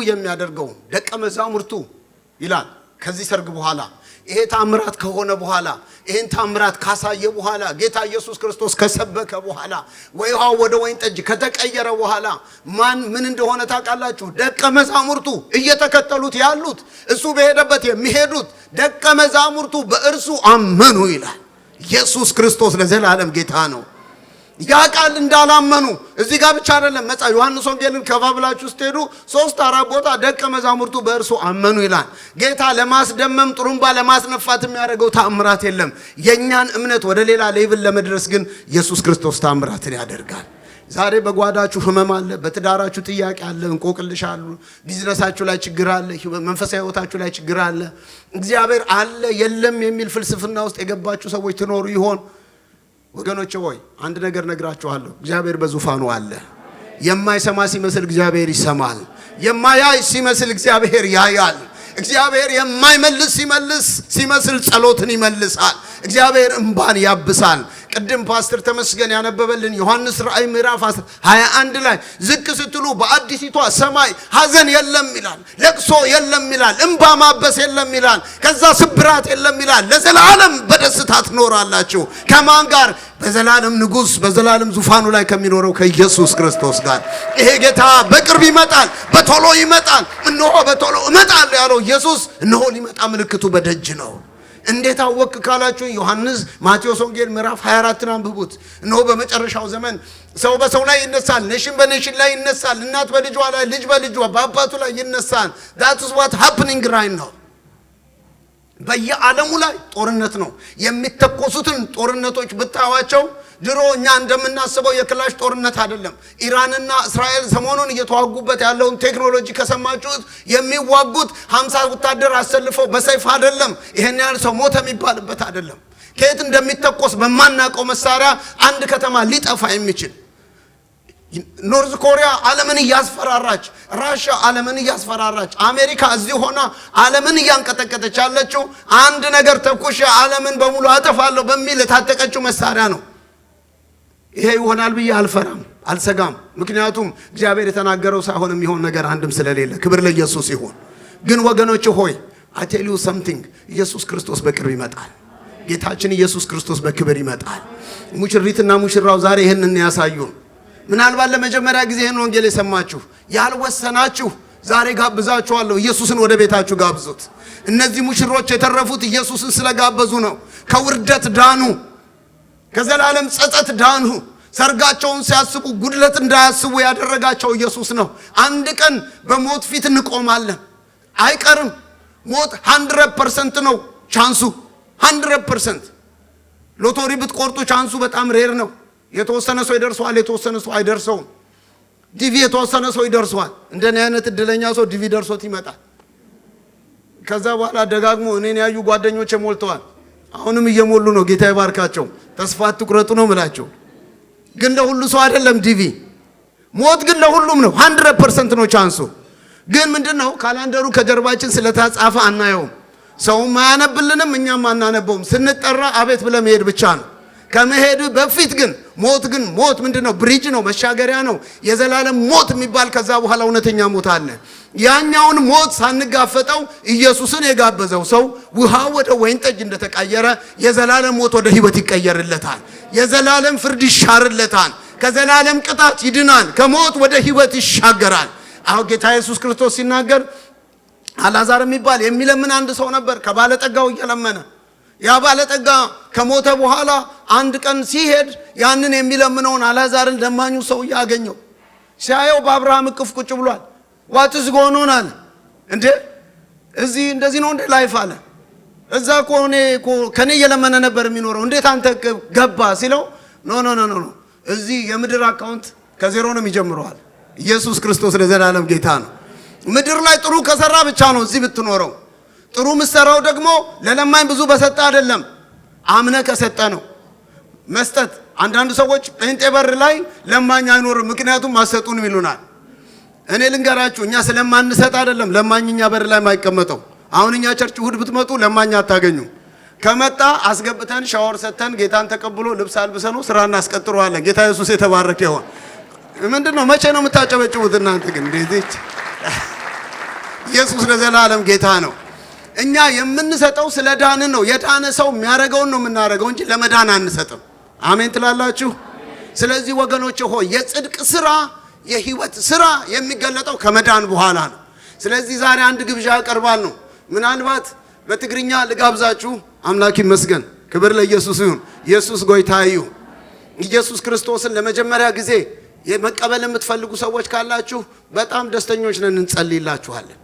የሚያደርገው ደቀ መዛሙርቱ ይላል። ከዚህ ሰርግ በኋላ ይሄ ታምራት ከሆነ በኋላ ይሄን ታምራት ካሳየ በኋላ ጌታ ኢየሱስ ክርስቶስ ከሰበከ በኋላ ወይሃው ወደ ወይን ጠጅ ከተቀየረ በኋላ ምን እንደሆነ ታውቃላችሁ? ደቀ መዛሙርቱ እየተከተሉት ያሉት እሱ በሄደበት የሚሄዱት ደቀ መዛሙርቱ በእርሱ አመኑ ይላል። ኢየሱስ ክርስቶስ ለዘላለም ጌታ ነው። ያ ቃል እንዳላመኑ እዚህ ጋር ብቻ አይደለም። መጽሐፍ ዮሐንስ ወንጌልን ከፋብላችሁ ስትሄዱ 3-4 ቦታ ደቀ መዛሙርቱ በእርሱ አመኑ ይላል። ጌታ ለማስደመም ጥሩምባ ለማስነፋት የሚያደርገው ተአምራት የለም። የኛን እምነት ወደ ሌላ ሌቭል ለመድረስ ግን ኢየሱስ ክርስቶስ ተአምራትን ያደርጋል። ዛሬ በጓዳችሁ ህመም አለ፣ በትዳራችሁ ጥያቄ አለ፣ እንቆቅልሽ አሉ፣ ቢዝነሳችሁ ላይ ችግር አለ፣ መንፈሳዊ ህይወታችሁ ላይ ችግር አለ። እግዚአብሔር አለ የለም የሚል ፍልስፍና ውስጥ የገባችሁ ሰዎች ትኖሩ ይሆን? ወገኖቼ ሆይ አንድ ነገር ነግራችኋለሁ። እግዚአብሔር በዙፋኑ አለ። የማይሰማ ሲመስል እግዚአብሔር ይሰማል። የማያይ ሲመስል እግዚአብሔር ያያል። እግዚአብሔር የማይመልስ ሲመስል ጸሎትን ይመልሳል። እግዚአብሔር እንባን ያብሳል። ቅድም ፓስተር ተመስገን ያነበበልን ዮሐንስ ራእይ ምዕራፍ 21 ላይ ዝቅ ስትሉ በአዲሲቷ ሰማይ ሐዘን የለም ይላል፣ ለቅሶ የለም ይላል፣ እንባ ማበስ የለም ይላል፣ ከዛ ስብራት የለም ይላል። ለዘላለም በደስታ ትኖራላችሁ። ከማን ጋር? በዘላለም ንጉሥ በዘላለም ዙፋኑ ላይ ከሚኖረው ከኢየሱስ ክርስቶስ ጋር። ይሄ ጌታ በቅርብ ይመጣል፣ በቶሎ ይመጣል። እነሆ በቶሎ እመጣለሁ ያለው ኢየሱስ እነሆ ሊመጣ ምልክቱ በደጅ ነው። እንዴት አወቅ ካላችሁ ዮሐንስ ማቴዎስ ወንጌል ምዕራፍ 24ን አንብቡት። እነሆ በመጨረሻው ዘመን ሰው በሰው ላይ ይነሳል፣ ኔሽን በኔሽን ላይ ይነሳል፣ እናት በልጇ ላይ፣ ልጅ በልጇ በአባቱ ላይ ይነሳል። that is what happening right now። በየዓለሙ ላይ ጦርነት ነው። የሚተኮሱትን ጦርነቶች ብታዋቸው ድሮ እኛ እንደምናስበው የክላሽ ጦርነት አይደለም። ኢራንና እስራኤል ሰሞኑን እየተዋጉበት ያለውን ቴክኖሎጂ ከሰማችሁት የሚዋጉት 50 ወታደር አሰልፈው በሰይፍ አይደለም። ይሄን ያህል ሰው ሞተ የሚባልበት አይደለም። ከየት እንደሚተኮስ በማናውቀው መሳሪያ አንድ ከተማ ሊጠፋ የሚችል ኖርዝ ኮሪያ ዓለምን እያስፈራራች፣ ራሽያ ዓለምን እያስፈራራች፣ አሜሪካ እዚህ ሆና ዓለምን እያንቀጠቀጠች ያለችው አንድ ነገር ተኩሽ ዓለምን በሙሉ አጠፋለሁ በሚል የታጠቀችው መሳሪያ ነው። ይሄ ይሆናል ብዬ አልፈራም፣ አልሰጋም። ምክንያቱም እግዚአብሔር የተናገረው ሳይሆን የሚሆን ነገር አንድም ስለሌለ ክብር ለኢየሱስ ይሁን። ግን ወገኖች ሆይ I tell you something፣ ኢየሱስ ክርስቶስ በቅርብ ይመጣል። ጌታችን ኢየሱስ ክርስቶስ በክብር ይመጣል። ሙሽሪትና ሙሽራው ዛሬ ይሄንን ያሳዩን። ምናልባት ለመጀመሪያ ጊዜ ይሄን ወንጌል የሰማችሁ ያልወሰናችሁ ዛሬ ጋብዛችኋለሁ። ኢየሱስን ወደ ቤታችሁ ጋብዙት። እነዚህ ሙሽሮች የተረፉት ኢየሱስን ስለጋበዙ ነው። ከውርደት ዳኑ፣ ከዘላለም ጸጸት ዳኑ። ሰርጋቸውን ሲያስቡ ጉድለት እንዳያስቡ ያደረጋቸው ኢየሱስ ነው። አንድ ቀን በሞት ፊት እንቆማለን፣ አይቀርም። ሞት 100% ነው ቻንሱ፣ 100%። ሎተሪ ብትቆርጡ ቻንሱ በጣም ሬር ነው። የተወሰነ ሰው ይደርሰዋል፣ የተወሰነ ሰው አይደርሰውም። ዲቪ የተወሰነ ሰው ይደርሰዋል። እንደኔ አይነት እድለኛ ሰው ዲቪ ደርሶት ይመጣል። ከዛ በኋላ ደጋግሞ እኔን ያዩ ጓደኞቼ ሞልተዋል። አሁንም እየሞሉ ነው። ጌታ ይባርካቸው። ተስፋ አትቁረጡ ነው የምላቸው። ግን ለሁሉ ሰው አይደለም ዲቪ። ሞት ግን ለሁሉም ነው። 100% ነው ቻንሱ። ግን ምንድነው ካላንደሩ ከጀርባችን ስለተጻፈ አናየውም። ሰውም አያነብልንም፣ እኛም አናነበውም። ስንጠራ አቤት ብለ መሄድ ብቻ ነው። ከመሄድ በፊት ግን ሞት ምንድነው? ብሪጅ ነው፣ መሻገሪያ ነው። የዘላለም ሞት የሚባል ከዛ በኋላ እውነተኛ ሞት አለ። ያኛውን ሞት ሳንጋፈጠው ኢየሱስን የጋበዘው ሰው ውሃ ወደ ወይን ጠጅ እንደተቀየረ የዘላለም ሞት ወደ ህይወት ይቀየርለታል። የዘላለም ፍርድ ይሻርለታል። ከዘላለም ቅጣት ይድናል። ከሞት ወደ ህይወት ይሻገራል። አሁን ጌታ ኢየሱስ ክርስቶስ ሲናገር አልዓዛር የሚባል የሚለምን አንድ ሰው ነበር፣ ከባለጠጋው እየለመነ። ያ ባለጠጋ ከሞተ በኋላ አንድ ቀን ሲሄድ ያንን የሚለምነውን አልዓዛርን ለማኙ ሰው ያገኘው ሲያየው በአብርሃም እቅፍ ቁጭ ብሏል። ዋትስ ጎኖን አለ እንዴ እዚህ እንደዚህ ነው እንደ ላይፍ አለ። እዛ ከኔ እየለመነ ነበር የሚኖረው እንዴት አንተ ገባ ሲለው ኖ እዚህ የምድር አካውንት ከዜሮ ነው የሚጀምረዋል። ኢየሱስ ክርስቶስ ለዘላለም ጌታ ነው። ምድር ላይ ጥሩ ከሰራ ብቻ ነው እዚህ ብትኖረው። ጥሩ ምሰራው ደግሞ ለለማኝ ብዙ በሰጠ አይደለም አምነ ከሰጠ ነው መስጠት። አንዳንድ ሰዎች ጴንጤ በር ላይ ለማኝ አይኖርም ምክንያቱም ማሰጡን ይሉናል። እኔ ልንገራችሁ እኛ ስለማንሰጥ አይደለም ለማኝኛ በር ላይ ማይቀመጠው። አሁን እኛ ቸርች እሑድ ብትመጡ ለማኝ አታገኙ። ከመጣ አስገብተን ሻወር ሰተን ጌታን ተቀብሎ ልብስ አልብሰነው ስራ እናስቀጥረዋለን። ጌታ ኢየሱስ የተባረከ ይሁን። ምንድነው መቼ ነው የምታጨበጭቡት እናንተ ግን? እንዴት ኢየሱስ ለዘላለም ጌታ ነው። እኛ የምንሰጠው ስለ ዳንን ነው። የዳነ ሰው የሚያደርገውን ነው የምናደርገው እንጂ ለመዳን አንሰጥም። አሜን ትላላችሁ? ስለዚህ ወገኖች ሆይ የጽድቅ ስራ የህይወት ስራ የሚገለጠው ከመዳን በኋላ ነው። ስለዚህ ዛሬ አንድ ግብዣ ያቀርባል ነው። ምናልባት በትግርኛ ልጋብዛችሁ። አምላክ ይመስገን፣ ክብር ለኢየሱስ ይሁን። ኢየሱስ ጌታ ይሁን። ኢየሱስ ክርስቶስን ለመጀመሪያ ጊዜ የመቀበል የምትፈልጉ ሰዎች ካላችሁ በጣም ደስተኞች ነን፣ እንጸልይላችኋለን።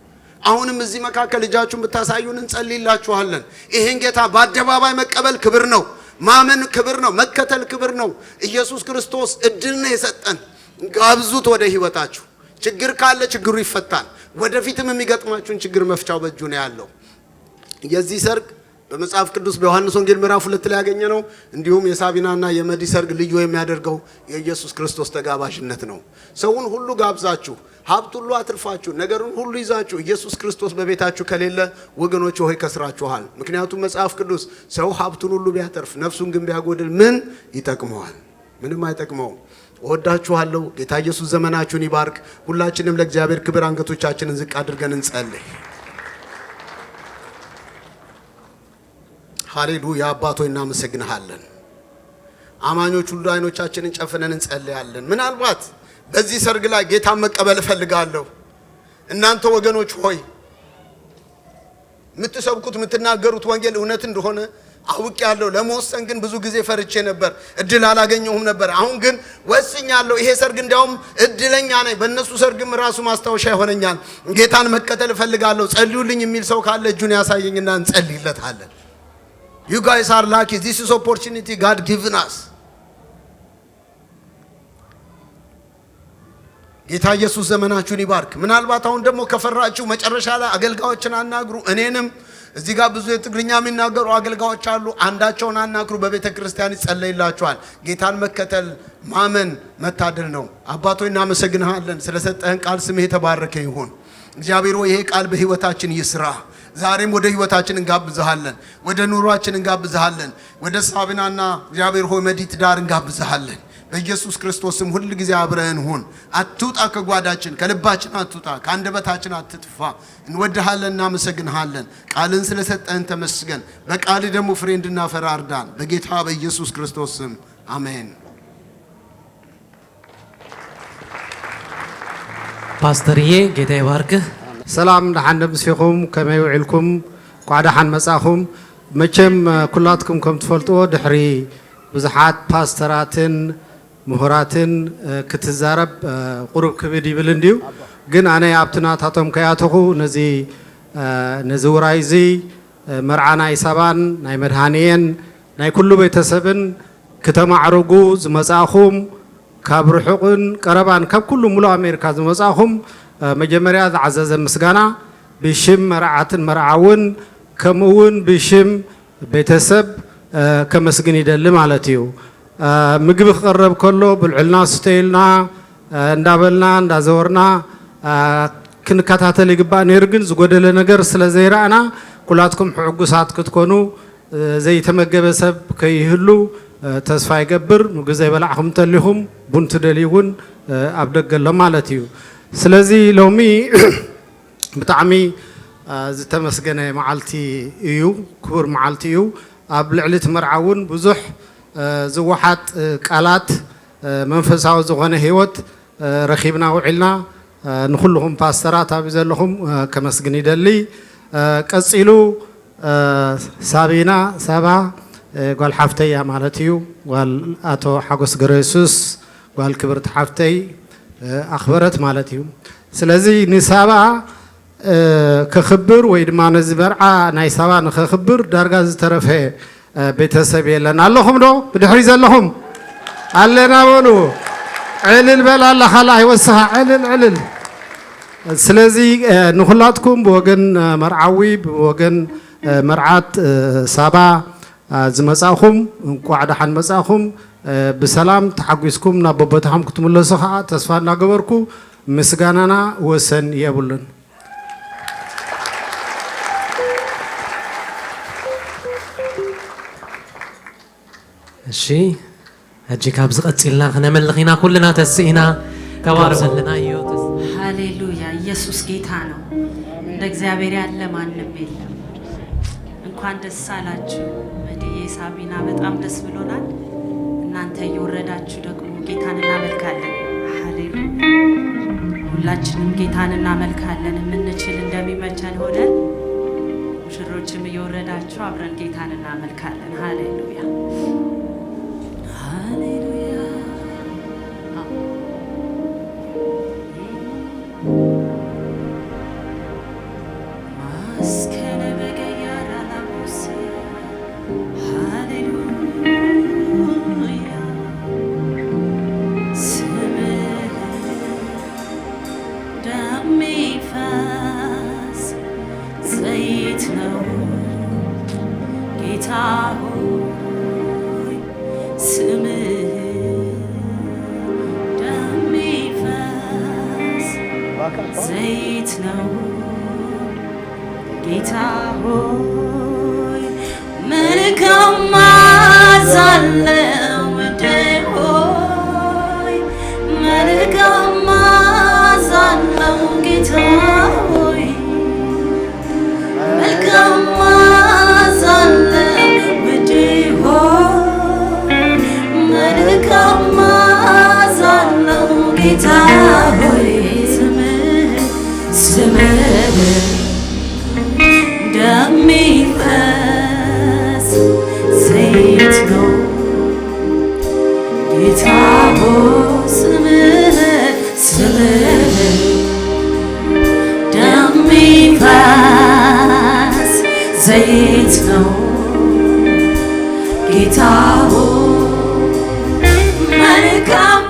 አሁንም እዚህ መካከል እጃችሁን ብታሳዩን እንጸልይላችኋለን። ይሄን ጌታ በአደባባይ መቀበል ክብር ነው፣ ማመን ክብር ነው፣ መከተል ክብር ነው። ኢየሱስ ክርስቶስ እድል ነው የሰጠን። ጋብዙት ወደ ህይወታችሁ። ችግር ካለ ችግሩ ይፈታል። ወደፊትም የሚገጥማችሁን ችግር መፍቻው በእጁ ነው ያለው። የዚህ ሰርግ በመጽሐፍ ቅዱስ በዮሐንስ ወንጌል ምዕራፍ 2 ላይ ያገኘ ነው። እንዲሁም የሳቢናና የመዲ ሰርግ ልዩ የሚያደርገው የኢየሱስ ክርስቶስ ተጋባዥነት ነው። ሰውን ሁሉ ጋብዛችሁ ሀብት ሁሉ አትርፋችሁ ነገሩን ሁሉ ይዛችሁ ኢየሱስ ክርስቶስ በቤታችሁ ከሌለ ወገኖች ሆይ ከስራችኋል። ምክንያቱም መጽሐፍ ቅዱስ ሰው ሀብቱን ሁሉ ቢያተርፍ ነፍሱን ግን ቢያጎድል ምን ይጠቅመዋል? ምንም አይጠቅመውም። ወዳችኋለሁ። ጌታ ኢየሱስ ዘመናችሁን ይባርክ። ሁላችንም ለእግዚአብሔር ክብር አንገቶቻችንን ዝቅ አድርገን እንጸልይ። ሃሌሉያ። አባት ሆይ እናመሰግንሃለን። አማኞች ሁሉ አይኖቻችንን ጨፍነን እንጸልያለን። ምናልባት በዚህ ሰርግ ላይ ጌታን መቀበል እፈልጋለሁ። እናንተ ወገኖች ሆይ የምትሰብኩት የምትናገሩት ወንጌል እውነት እንደሆነ አውቄያለሁ። ለመወሰን ግን ብዙ ጊዜ ፈርቼ ነበር፣ እድል አላገኘሁም ነበር። አሁን ግን ወስኛለሁ። ይሄ ሰርግ እንዲያውም እድለኛ ነኝ። በእነሱ ሰርግም ራሱ ማስታወሻ ይሆነኛል። ጌታን መከተል እፈልጋለሁ። ጸልዩልኝ የሚል ሰው ካለ እጁን ያሳየኝና እንጸልይለታለን። You guys are lucky. This is opportunity God given us. ጌታ ኢየሱስ ዘመናችሁን ይባርክ። ምናልባት አሁን ደግሞ ከፈራችሁ መጨረሻ ላይ አገልጋዮችን አናግሩ። እኔንም እዚህ ጋር ብዙ የትግርኛ የሚናገሩ አገልጋዮች አሉ። አንዳቸውን አናግሩ። በቤተ ክርስቲያን ይጸለይላችኋል። ጌታን መከተል ማመን መታደል ነው። አባቶ እናመሰግንሃለን ስለሰጠህን ቃል። ስምህ የተባረከ ይሁን። እግዚአብሔር ሆይ ይሄ ቃል በህይወታችን ይስራ። ዛሬም ወደ ህይወታችን እንጋብዝሃለን፣ ወደ ኑሯችን እንጋብዝሃለን፣ ወደ ሳቢናና እግዚአብሔር ሆይ መዲት ዳር እንጋብዝሃለን። በኢየሱስ ክርስቶስ ስም ሁሉ ጊዜ አብረን ሁን። አትውጣ ከጓዳችን ከልባችን አትውጣ፣ ከአንደበታችን አትጥፋ። እንወድሃለን፣ እናመሰግንሃለን። ቃልን ስለሰጠን ተመስገን። በቃል ደግሞ ፍሬ እንድናፈራ እርዳን። በጌታ በኢየሱስ ክርስቶስ ስም አሜን። ፓስተርዬ ጌታ ይባርክህ። ሰላም ደሓን ምስኹም ከመይ ውዒልኩም ቋዳሓን መጻኹም። መቸም ኩላትኩም ከም ትፈልጥዎ ድሕሪ ብዙሓት ፓስተራትን ምሁራትን ክትዛረብ ቁሩብ ክብድ ይብል እንድዩ። ግን ኣነ ኣብቲ ናታቶም ከያተኹ ነዚ ውራይ እዚ መርዓ ናይ ሰባን ናይ መድሃንየን ናይ ኩሉ ቤተሰብን ክተማዕርጉ ዝመጻኹም ካብ ርሑቕን ቀረባን ካብ ኩሉ ሙሉእ ኣሜሪካ ዝመጻኹም መጀመርያ ዝዓዘዘ ምስጋና ብሽም መርዓትን መርዓውን ከምኡውን ብሽም ቤተሰብ ከመስግን ይደሊ ማለት እዩ። ምግቢ ክቐረብ ከሎ ብልዕልና ስተይልና እንዳበልና እንዳዘወርና ክንከታተል ይግባእ ነይሩ። ግን ዝጎደለ ነገር ስለ ዘይረአና ኩላትኩም ሕጉሳት ክትኮኑ ዘይተመገበ ሰብ ከይህሉ ተስፋ ይገብር። ምግቢ ዘይበላዕኹም ተሊኹም ቡን ትደልዩውን ኣብ ደገሎ ማለት እዩ። ስለዚ ሎሚ ብጣዕሚ ዝተመስገነ መዓልቲ እዩ፣ ክቡር መዓልቲ እዩ። ኣብ ልዕሊት መርዓውን ብዙሕ ዝወሓጥ ቃላት መንፈሳዊ ዝኾነ ህይወት ረኺብና ውዒልና ንኩልኩም ፓስተራት ኣብ ዘለኹም ከመስግን ይደሊ። ቀፂሉ ሳቢና ሰባ قال حفتي مالتيو قال أتو حقوس جريسوس قال كبرت حفتي أخبرت مالتيو سلازي نسابة كخبر ويدما نزبرع نايسابة نخبر درجة ترفه بيتسبي لنا اللهم دو بدحريز اللهم علنا ونو علل بلا الله خلا يوسها علل سلازي نخلاتكم بوجن مرعوي بوجن مرعات سابا زمساخم قعد حن مساخم بسلام تحقيسكم نببتهم كتملصوا خا تسفا نغبركو مسغانانا وسن يبلن እሺ እጅ ካብዝ ቀጽልና ከነመልኺና ኩልና ተስኢና ተባረከልና ኢዮትስ ሃሌሉያ ኢየሱስ ጌታ ነው እንደ እግዚአብሔር ያለ ማንም የለም እንኳን ደስ አላችሁ መዲዬ ሳቢና በጣም ደስ ብሎናል እናንተ እየወረዳችሁ ደግሞ ጌታን እናመልካለን ሃሌሉያ ሁላችንም ጌታን እናመልካለን የምንችል እንደሚመቸን ሆነን ሙሽሮችም እየወረዳችሁ አብረን ጌታን እናመልካለን ሃሌሉያ ዘይት ነው ጌታ ሆይ መልካም መዓዛ አለው ውዴ ሆይ መልካም መዓዛ አለው ጌታ ሆይ መልካም መዓዛ አለው ውዴ ሆይ መልካም መዓዛ አለው ጌታ ሆይ እንደሚፈስ ዘይት ነው ጌታ ሆይ ስምህ እንደሚፈስ ዘይት ነው ጌታ ሆይ መልካም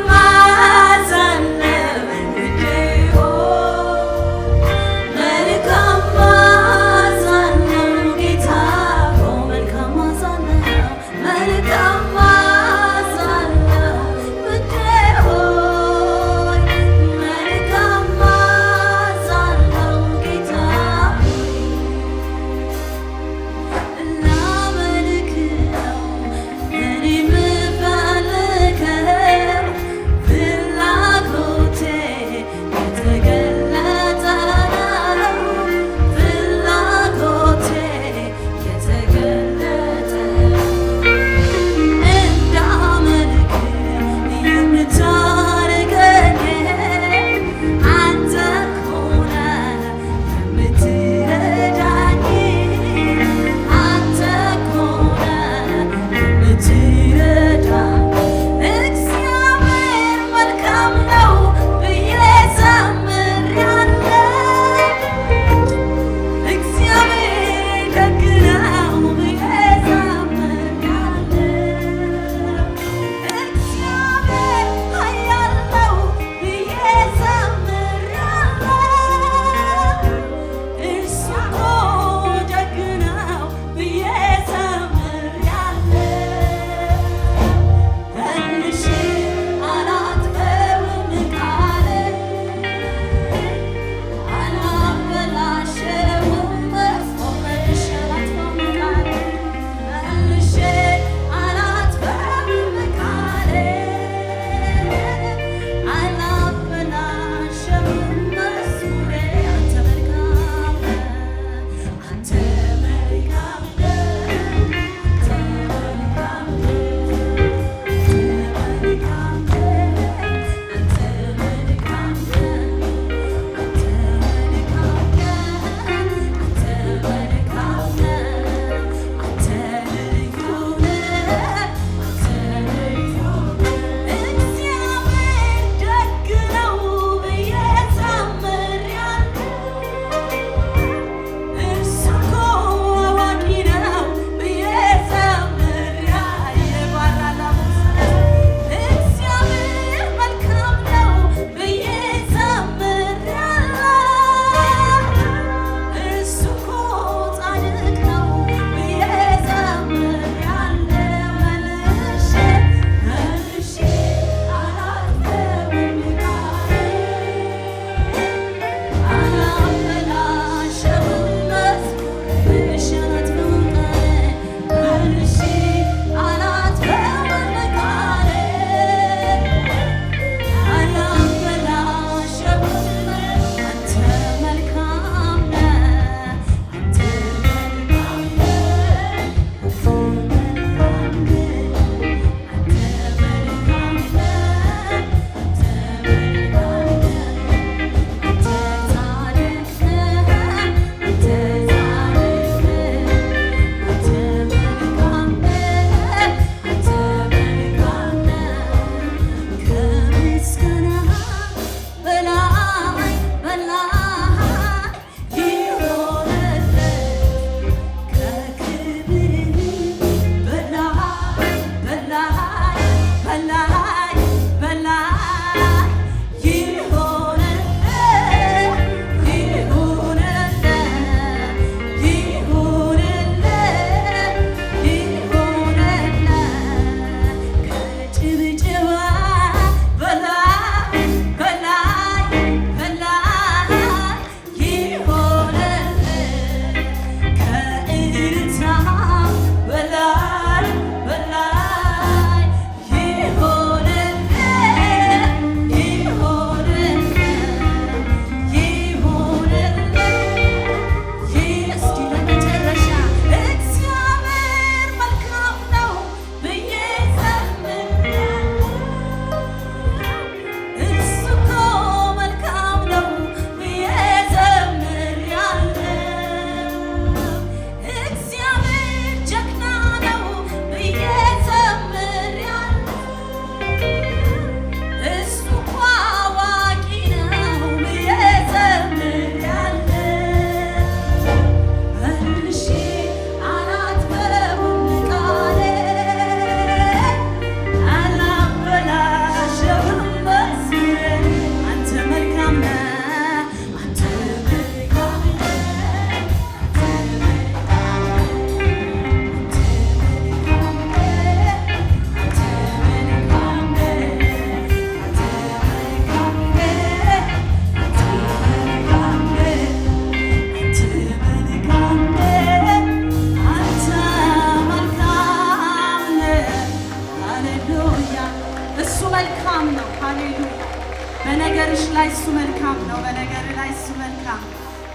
በነገርሽ ላይ እሱ መልካም ነው። በነገር ላይ እሱ መልካም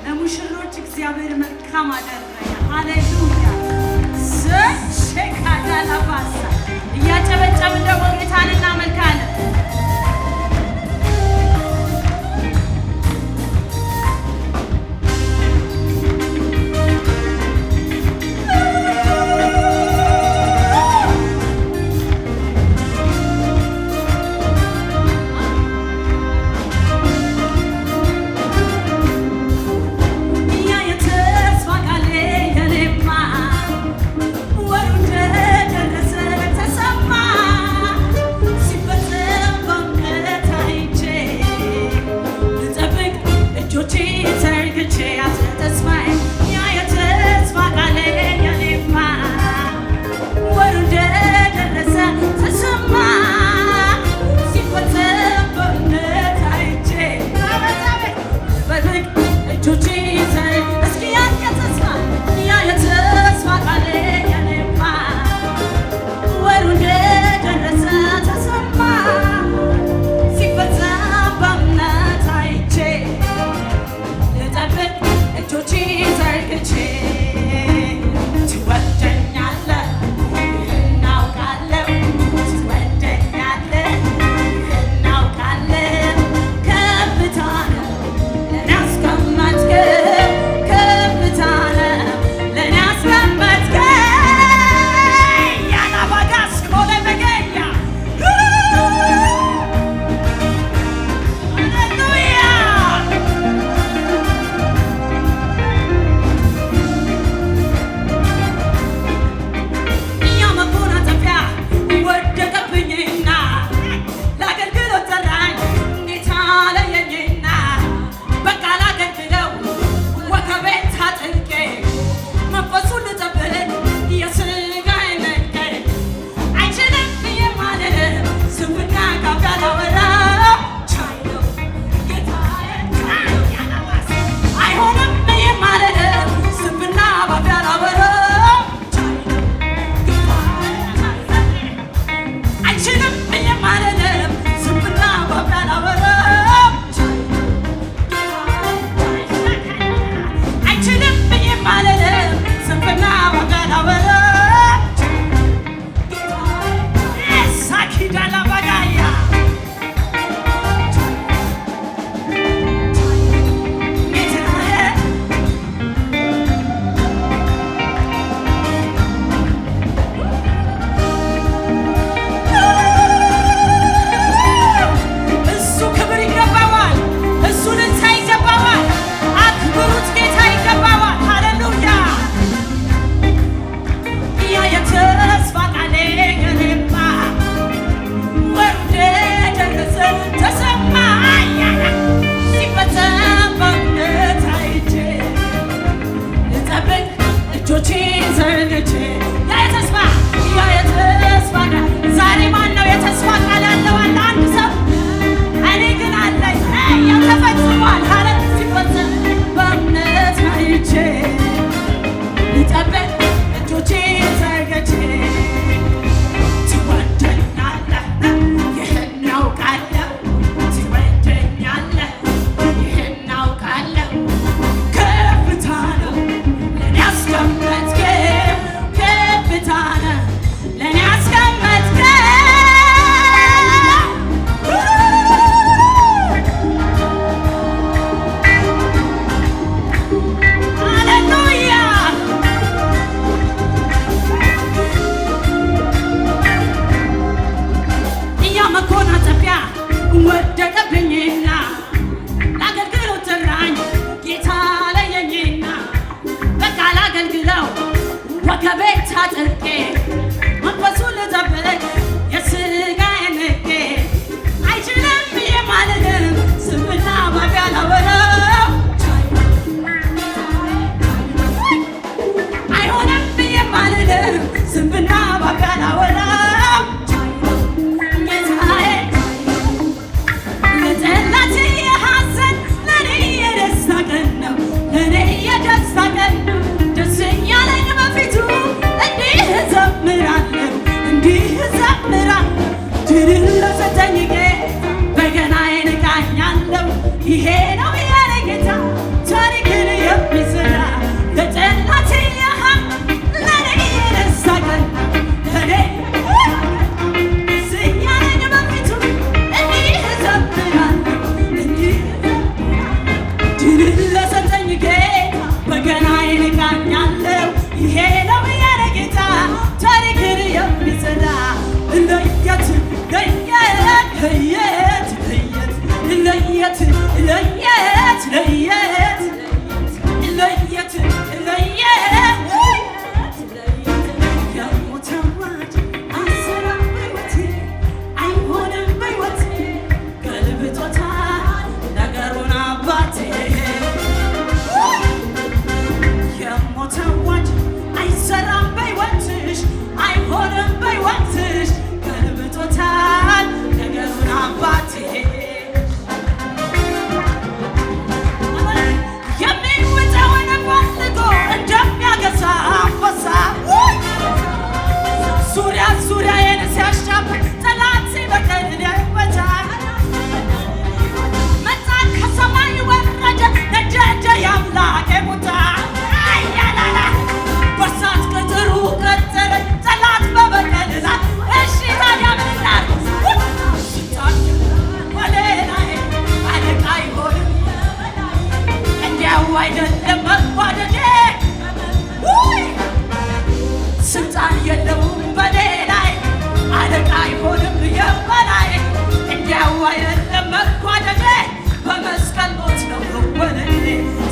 ለሙሽሮች እግዚአብሔር መልካም አደረገ። ሃሌሉያ ሸካዳላባሳ እያጨበጨብን ደግሞ ጌታን እናመልካለን። It's a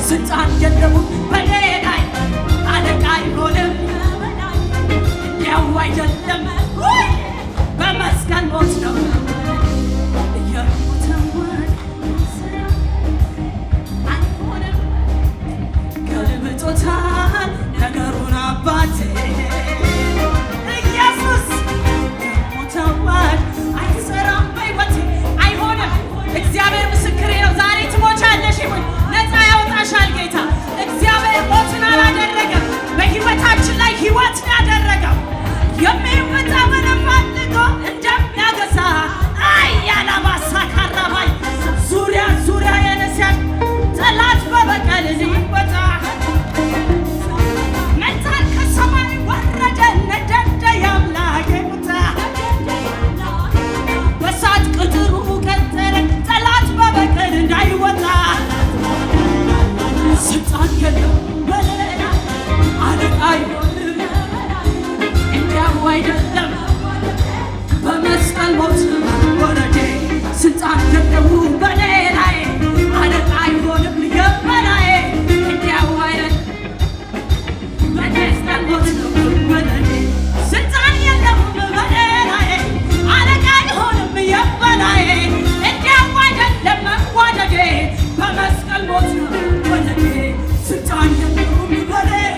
ስልጣን የለውም በኔ ላይ አለቃ አይሆንም ያው አይደለም በመስቀል ሞት ነው የሞተውን ስራ አይሆንም ገልብጦታል ነገሩን አባቴ ኢየሱስ የሞተውን አይሰራም በሕይወቴ አይሆንም እግዚአብሔር ምስክሬ ነው ዛሬ ትሞቻለሽ ይሁን ነፃ ያወጣሻል ጌታ እግዚአብሔር ሞትን አላደረገም በሕይወታችን ላይ ሕይወት ያደረገው የሚመጣውን ፈልጎ እንደሚያገሳ አያላባሳ ካራባይ ዙሪያ ዙሪያ የነሲያ ጠላት በበቀል ሊወጣ መጣል ከሰማይ ወረደ ነደደ ያምላክ ቁጣ በሳት ቅጥሩ ቀጠረ ጠላት በበቀል እንዳይወጣ ስልጣን የለው በሌላ አለቃ አይሆንም እንዲያው አይደለም በመስቀል ሞት ወረዴ ስልጣን የለው በሌላ አለቃ አይሆንም የበላዬ እንዲያው አይደለም በመስቀል ሞት ወረዴ ስልጣን የለው በሌላ አለቃ አይሆንም የበላዬ እንዲያው አይደለም ወረዴ በመስቀል ሞት ወረዴ ስልጣን የለው በሌላ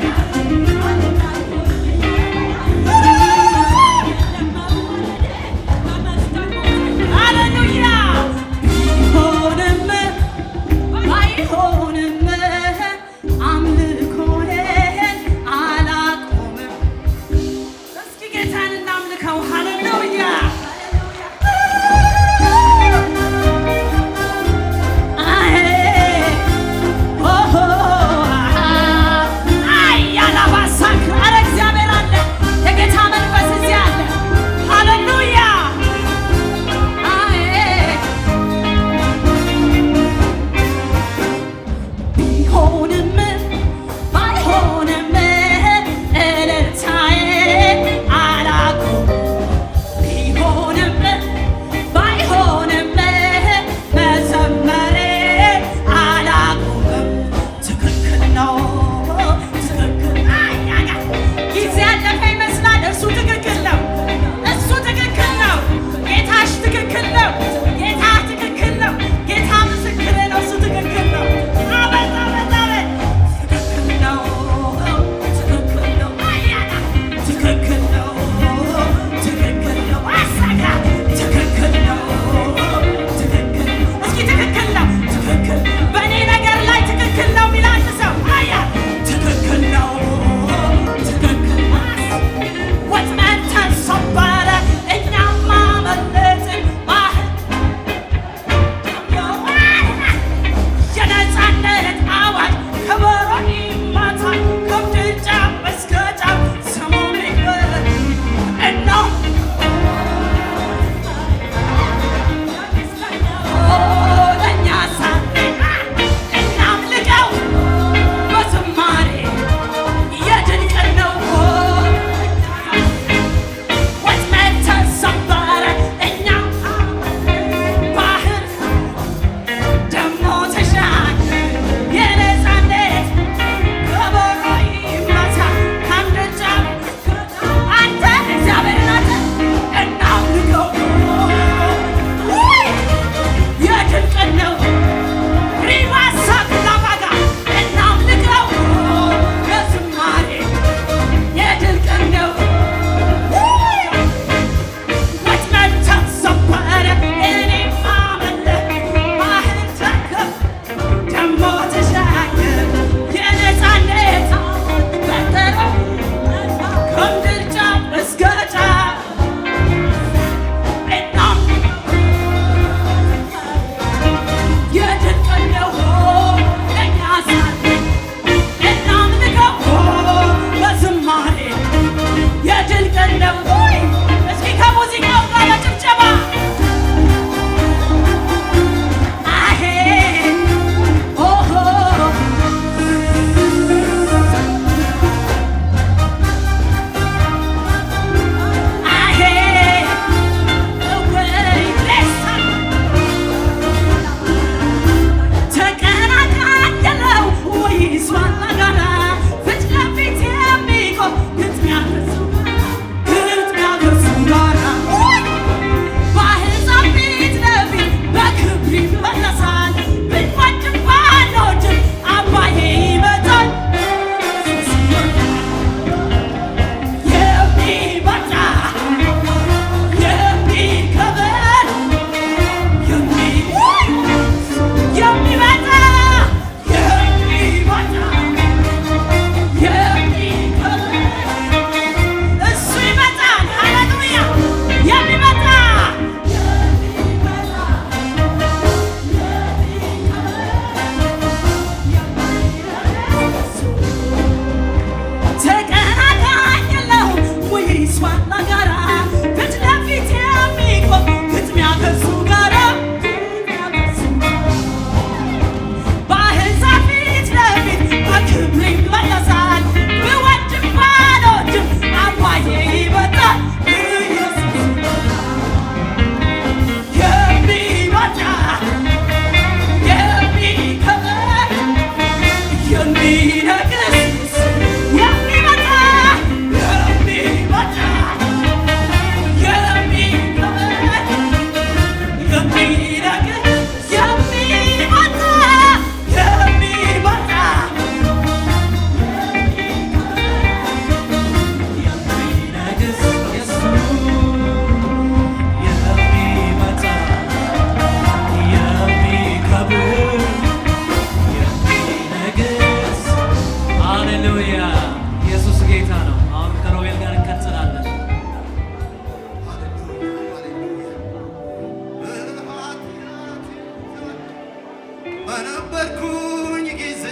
በነበርኩኝ ጊዜ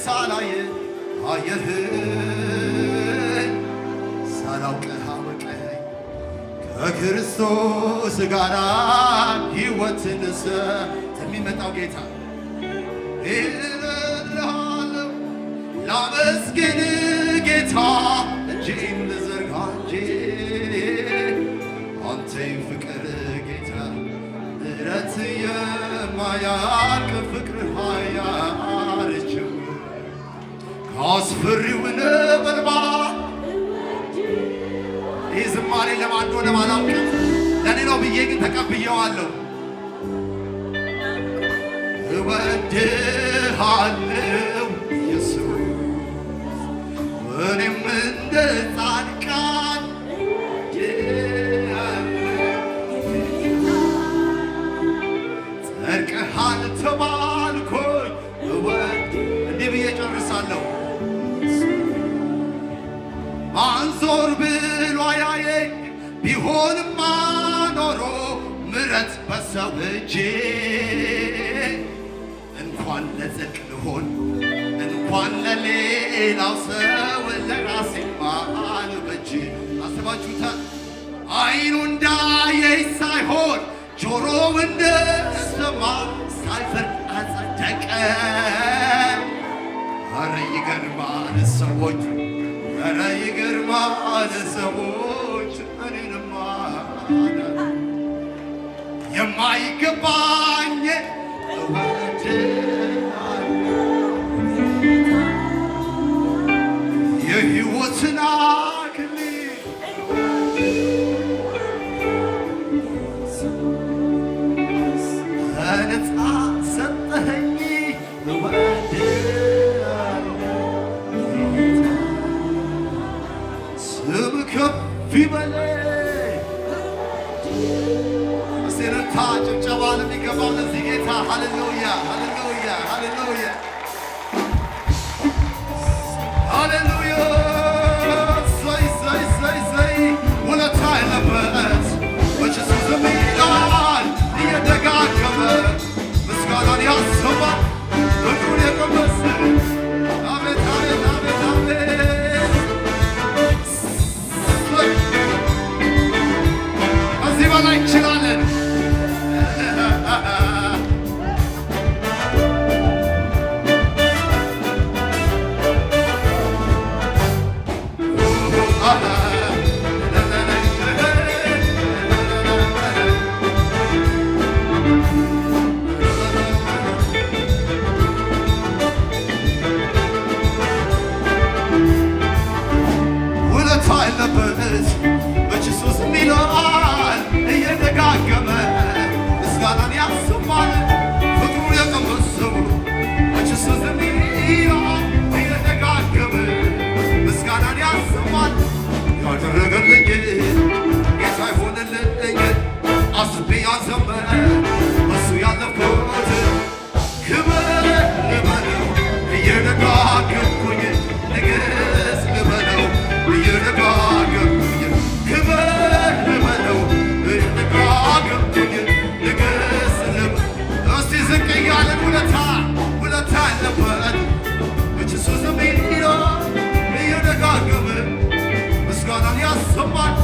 ሳላየ አየህኝ ሳላውቅህ አወቀኝ ከክርስቶስ ጋር ሕይወትን የሚመጣው ጌታ እልልሃለሁ ላመስግን ጌታ እጄን ልዘርጋ እንጂ አንተ ፍቅር ጌታ ምሕረት የማያልቅ ፍቅር ኃያልችም ከአስፈሪው ነበልባል ይህ ዝማሬ ለማን እንደሆነ አላውቅም ለእኔ ነው ብዬ ግን ተቀብዬዋለሁ። እወድሃለሁ ኢየሱስ እኔም እንደ ጻድቃን ጸድቀሃል ተባልኩኝ እንዲህ ብዬ ጨርሳለሁ። ማንዞር ብሎ አያየኝ ቢሆንማ ኖሮ ምሕረት በሰው እጄ እንኳን ለጽድቅ ልሆን እንኳን ለሌላው ሰው ለራሴማ አልበጅ። አስባችሁታል? አይኑ እንዳየኝ ሳይሆን ጆሮው እንደሰማ ሳይፈርድ አጸደቀ። ኧረ ይገርማል ሰዎች፣ ኧረ ይገርማል ሰዎች እኔንማ የማይገባኝ የሕይወትን አክሊል በነፃ ሰጠኸኝ። ስም ከፍ ይበል። እስቲ እልልታ ጭብጨባ ለሚገባው ለዚህ ጌታ ሃሌሉያ ሃሌሉያ ሃሌሉያ ሃሌሉያ። ሰይ ሰይ ሰይ ሰይ ውለታ የለበት በጭሱ ዝም ይላል እየደጋገመ ምስጋናን ያሰማል ፍቅሩን የቀመሰ አቤት አቤት አቤት አቤት። ከዚህ በላይ እንችላለን። ውለታ የለበት በጭሱ ዝም ይላል እየደጋገመ ምስጋናን ያሰማል ፍቅሩን የቀመሰው በጭሱ ዝም ይላል እየደጋገመ ምስጋናን ያሰማል። ያደረገልኝ ጌታ ይሆንልኝ አስቤ ያዘመረ በሱ ያለፍኩት ክብር ልበለው እየደጋገምኩኝ ንግሥ ልበለው እየደጋገምኩኝ ክብር ልበለው እየደጋገምኩኝ ንግሥ ልበለው። እስቲ ዝቅ እያለን ውለታ ያለበት በጭሱ ዝም ይላል እየደጋገመ ምስጋናን ያሰማል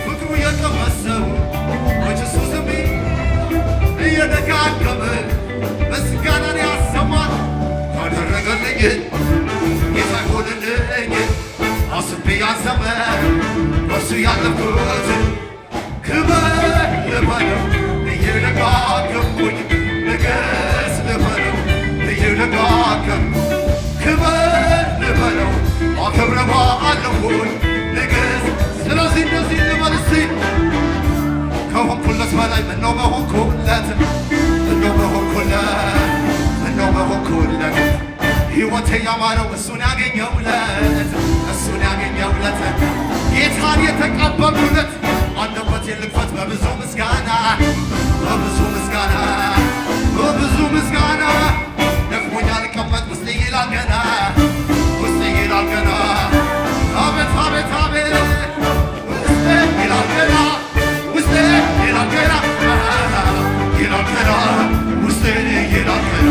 ፍቅሩ የቀመሰው በጭሱ ዝም እየደጋገመ ምስጋናን ያሰማል። ያደረገልኝ ጌታ ይሆንልኝ አስቤ ያዘመረ በሱ ያለፍኩት ክብር ልበለው እየደጋገምኩኝ ንግሥ ልበለው እየደጋገምኩኝ ክብር ልበለው አከብረዋለሁኝ ንግሥ። ስለዚህ እንደዚህ ልበል እስቲ ከሆንኩለት በላይ ምነው በሆንኩለት ምነው በሆንኩለት ምነው በሆንኩለት ሕይወቴ ያማረው እሱን ያገኘሁለት እሱን ያገኘሁለት ጌታን የተቀበልኩለት አንደበቴን ልክፈት በብዙ ምስጋና በብዙ ምስጋና በብዙ ምስጋና ደክሞኛ ልቀመጥ ውስጤ ይላል ገና ውስጤ ይላል ገና አቤት አቤት አቤት ውስጤ ይላል ገና ውስጤ ይላል ገና ይላል ገና ውስጤ ይላል ገና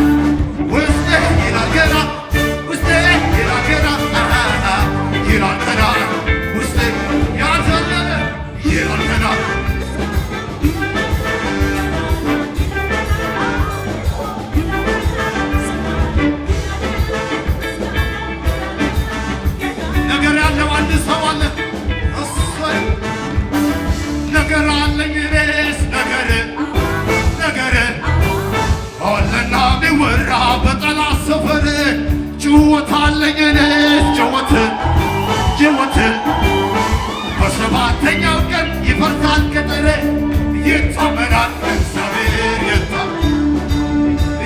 እግዚአብሔር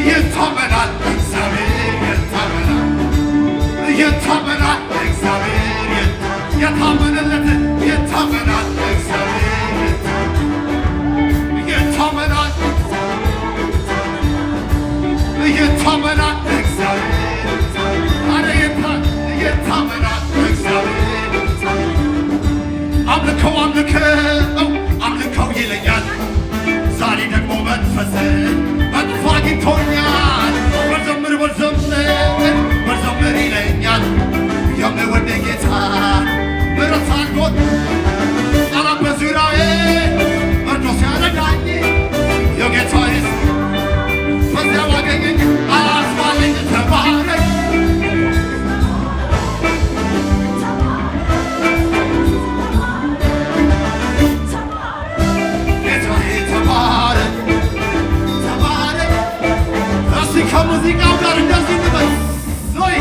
ይታመናል እግዚአብሔር ይታመናል እግዚአብሔር የታመነለት ይታመናል እግዚአብሔር ይታመናል ይታመናል እግዚአብሔር አረ ይታመናል እግዚአብሔር አምልከው አምልከው ይለኛል ዛሬ ደግሞ መንፈስ መጥፎ አግኝቶኛል በዘምር ይለኛል የምወደ ጌታ ምሕረት አድርጎት ጠላት በዙሪያዬ መርዶ ሲያረዳኝ የጌታዬ በዚያው አገኘኝ አስባለኝ ተባረክ ከሙዚቃው ጋር እንደዚህ ንበል ዞይ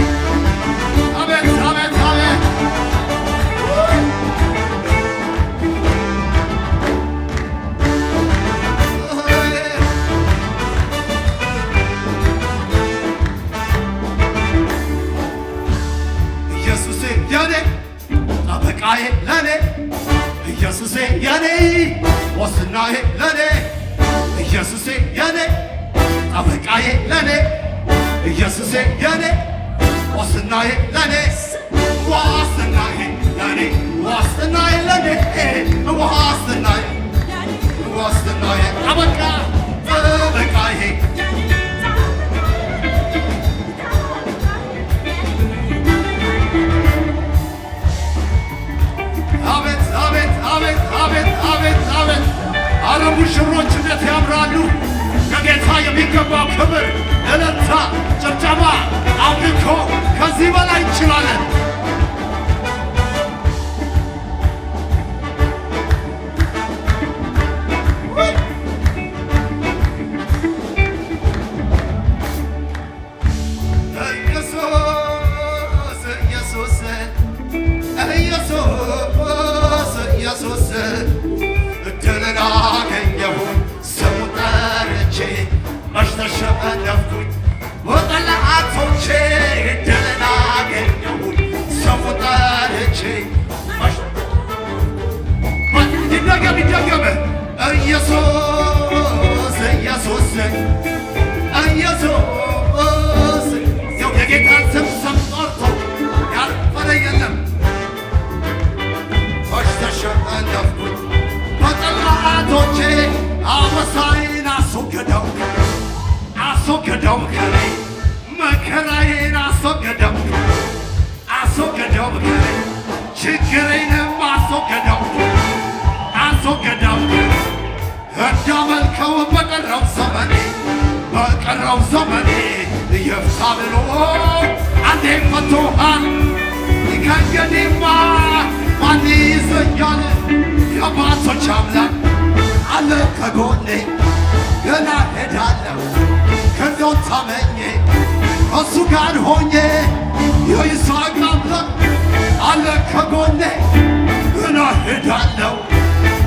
አቤት አቤት አቤት ኢየሱሴ የኔ ጠበቃዬ ለኔ ኢየሱሴ የኔ ዋስትናዬ ለኔ ኢየሱሴ የኔ ጠበቃዬ ለኔ ኢየሱሴ የኔ ዋስትናዬ ለኔ ዋስትናዬ ለኔ ዋስትናዬ ለኔ ዋስትናዬ ጠበቃ ጠበቃዬ አቤት አቤት አቤት አቤት አቤት አቤት አረ ሙሽሮች እንዴት ያምራሉ! ከጌታ የሚገባው ክብር፣ እልልታ፣ ጭብጨባ፣ አምልኮ ከዚህ በላይ እንችላለን። ኢየሱስ እድልን አገኘሁ ስሙን ጠርቼ መች ተሸነፍኩኝ በጠላቶቼ እድልን አገኘሁ ስሙን ጠርቼ ይደገም ኢየሱስ ኢየሱስ ኢየሱስ የጌታን ስም ጠርቶ ያልፈረ የለም ተሸነፍኩኝ በጠላቶቼ አመሳዬን አስወገደው ከኔ መከራዬን አስወገደው ከኔ ችግሬንም አስወገደው እንዳመልከው በቀረው ዘመኔ ይፍታ ብሎ አንዴ ፈቶሃል ከእንግዲህማ ማን ይዘኛል? የአባቶች አምላክ አለ ከጎኔ ገና ሄዳለሁ ከዚያው ታመኜ ከእሱ ጋር ሆኜ የይስሐቅ አምላክ አለ ከጎኔ ገና ሄዳለሁ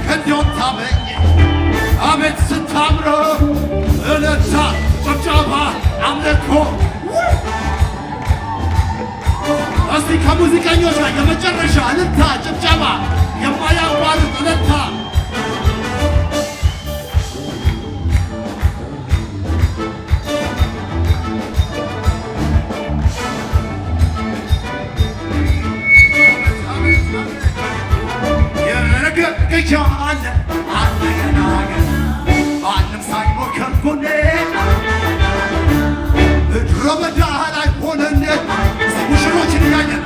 ከዚያው ታመኜ አቤት ስታምሮ እልልታ ጭብጨባ አምልኮ እስቲ ከሙዚቀኞች ላይ የመጨረሻ እልልታ ጭብጨባ የማያቋርጥ እልልታ የረገገቻ አለ ገና ማንም ሳይኖር ከጎኔ ምድረ በዳ ላይ ሆነን ሙሽሮችን እያየን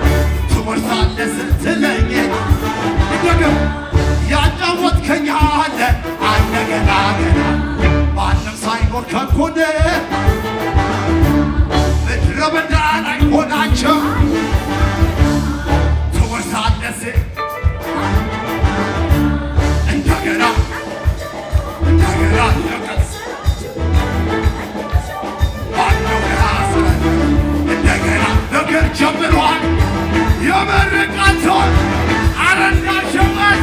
ትወርሳለህ ስትለኝ ይደገም ያጫወትከኝ አለ ገና ማንም ሳይኖር ከጎኔ ምድረ በዳ ላይ ሆናቸው ትወርሳለህ እንደገና ነገር ጀምሯል የመረቃቸውን አረንዳ ሸመት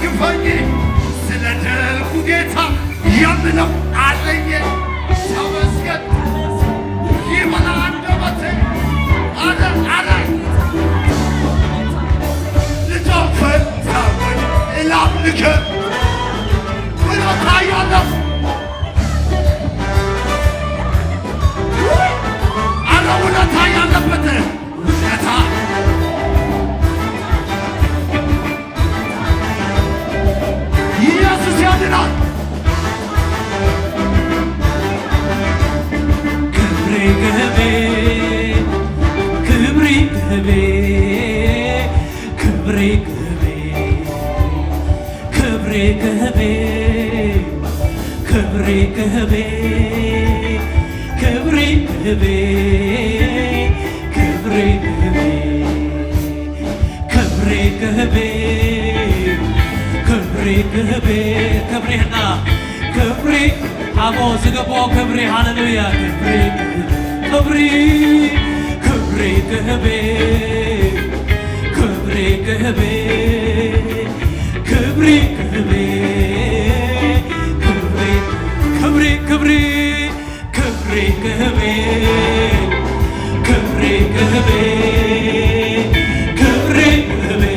ደግፈኝ ስለ ደጉ ጌታ የምለው አለኝ ተመስገን ይበላ አንደበቴ አረ አረ ልጆችን ተወኝ ላምልክ ውለታ ያለው አረ ውለታ ያለበት ውለታ ኢየሱስ ያድናል ክብሬ ገቤ ክብሬ ገቤ ክብሬ ገቤ ክብሬ ገቤ ክብሬ ገቤ ክብሬ ገቤ ክብሬ ገቤ ክብሬ ገቤ ክብሬ ገቤ ክብሬና ክብሬ አቦ ዝገቦ ክብሬ ሃሌሉያ ክብሬ ክብሬ ክብሬ ገቤ ክብሬ ገቤ ክብሬ ገቤ ክብሬ ክብሬ ክብሬ ክብሬ ገቤ ክብሬ ገቤ ክብሬ ገቤ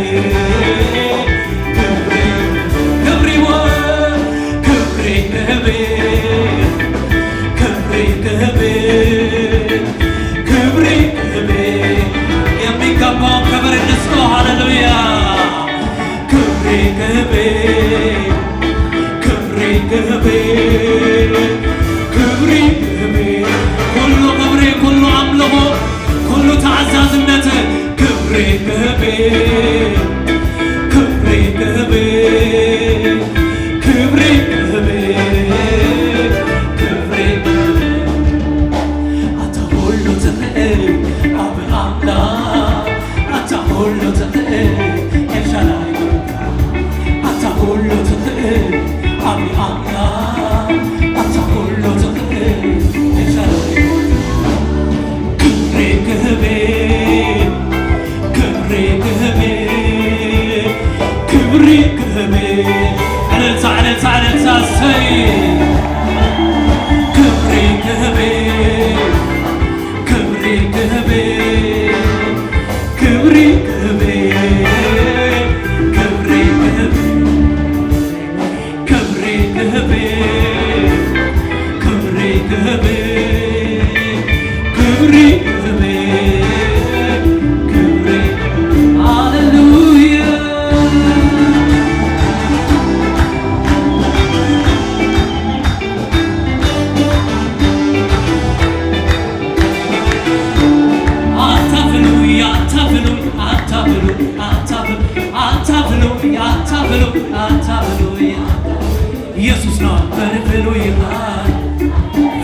ኢየሱስ ነው በርፍሉ ይላል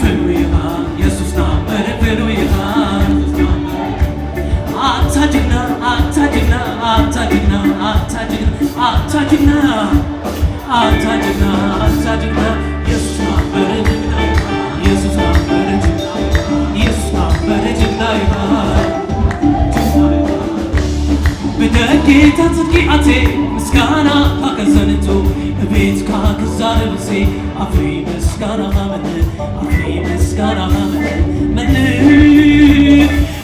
ፍሉ ይላል ኢየሱስ ነው በርፍሉ ይላል አታጅና አታጅና አታጅና አታጅና አታጅና አታጅና አታጅና ኢየሱስ ነው በርጅና ኢየሱስ ነው በርጅና ኢየሱስ ነው በርጅና ይላል በደጌታ ጽድቂአቴ ምስጋና ካከዘንቱ ቤት ካከዛልብሴ አፌ ምስጋና ማመን አፌ ምስጋና ማመን ምን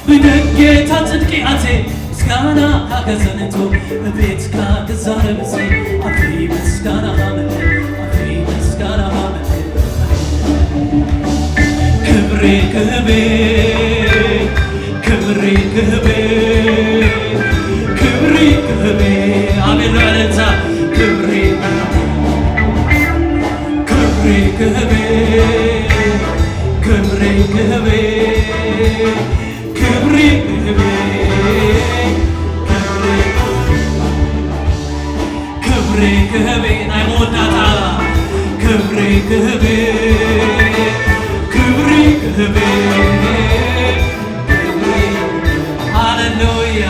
በደጌታ ጽድቂአቴ ምስጋና ካከዘንቱ ቤት ካከዛልብሴ አፌ ምስጋና ማመን አፌ ምስጋና ማመን ክብሬ ክብሬ ክብሬ ክብሬ ክብሬ ክብሬ አሜን ለለታ ክብሬ ክብሬ ክብሬ ክብሬ ክብሬ ክብሬ ክብሬ ክብሬ ክብሬ ናይሞዳታ ክብሬ ክብሬ ክብሬ ክብሬ ሃሌሉያ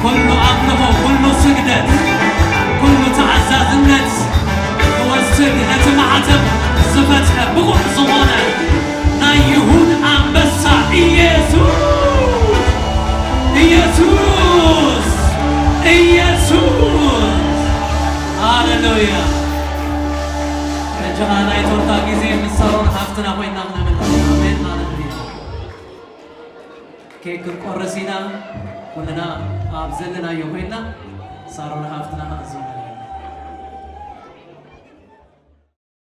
ኩሉ አምልኮ ኩሉ ስግደት ኩሉ ተዓዛዝነት ትወስድ ነቲ ማዕተብ ዝፈትሐ ብቑዕ ዝኾነ ናይ ይሁድ አንበሳ ኢየሱስ ኢየሱስ ኢየሱስ ሃሌሉያ ከጀሃና ይቶርታ ጊዜ ምሰሮን ሀፍትና ኮይና ምናምን አሜን ሃሌሉያ ኬክ ቆረሲና ወለና አብዘልና ይሆይና ሳሮን ሀፍትና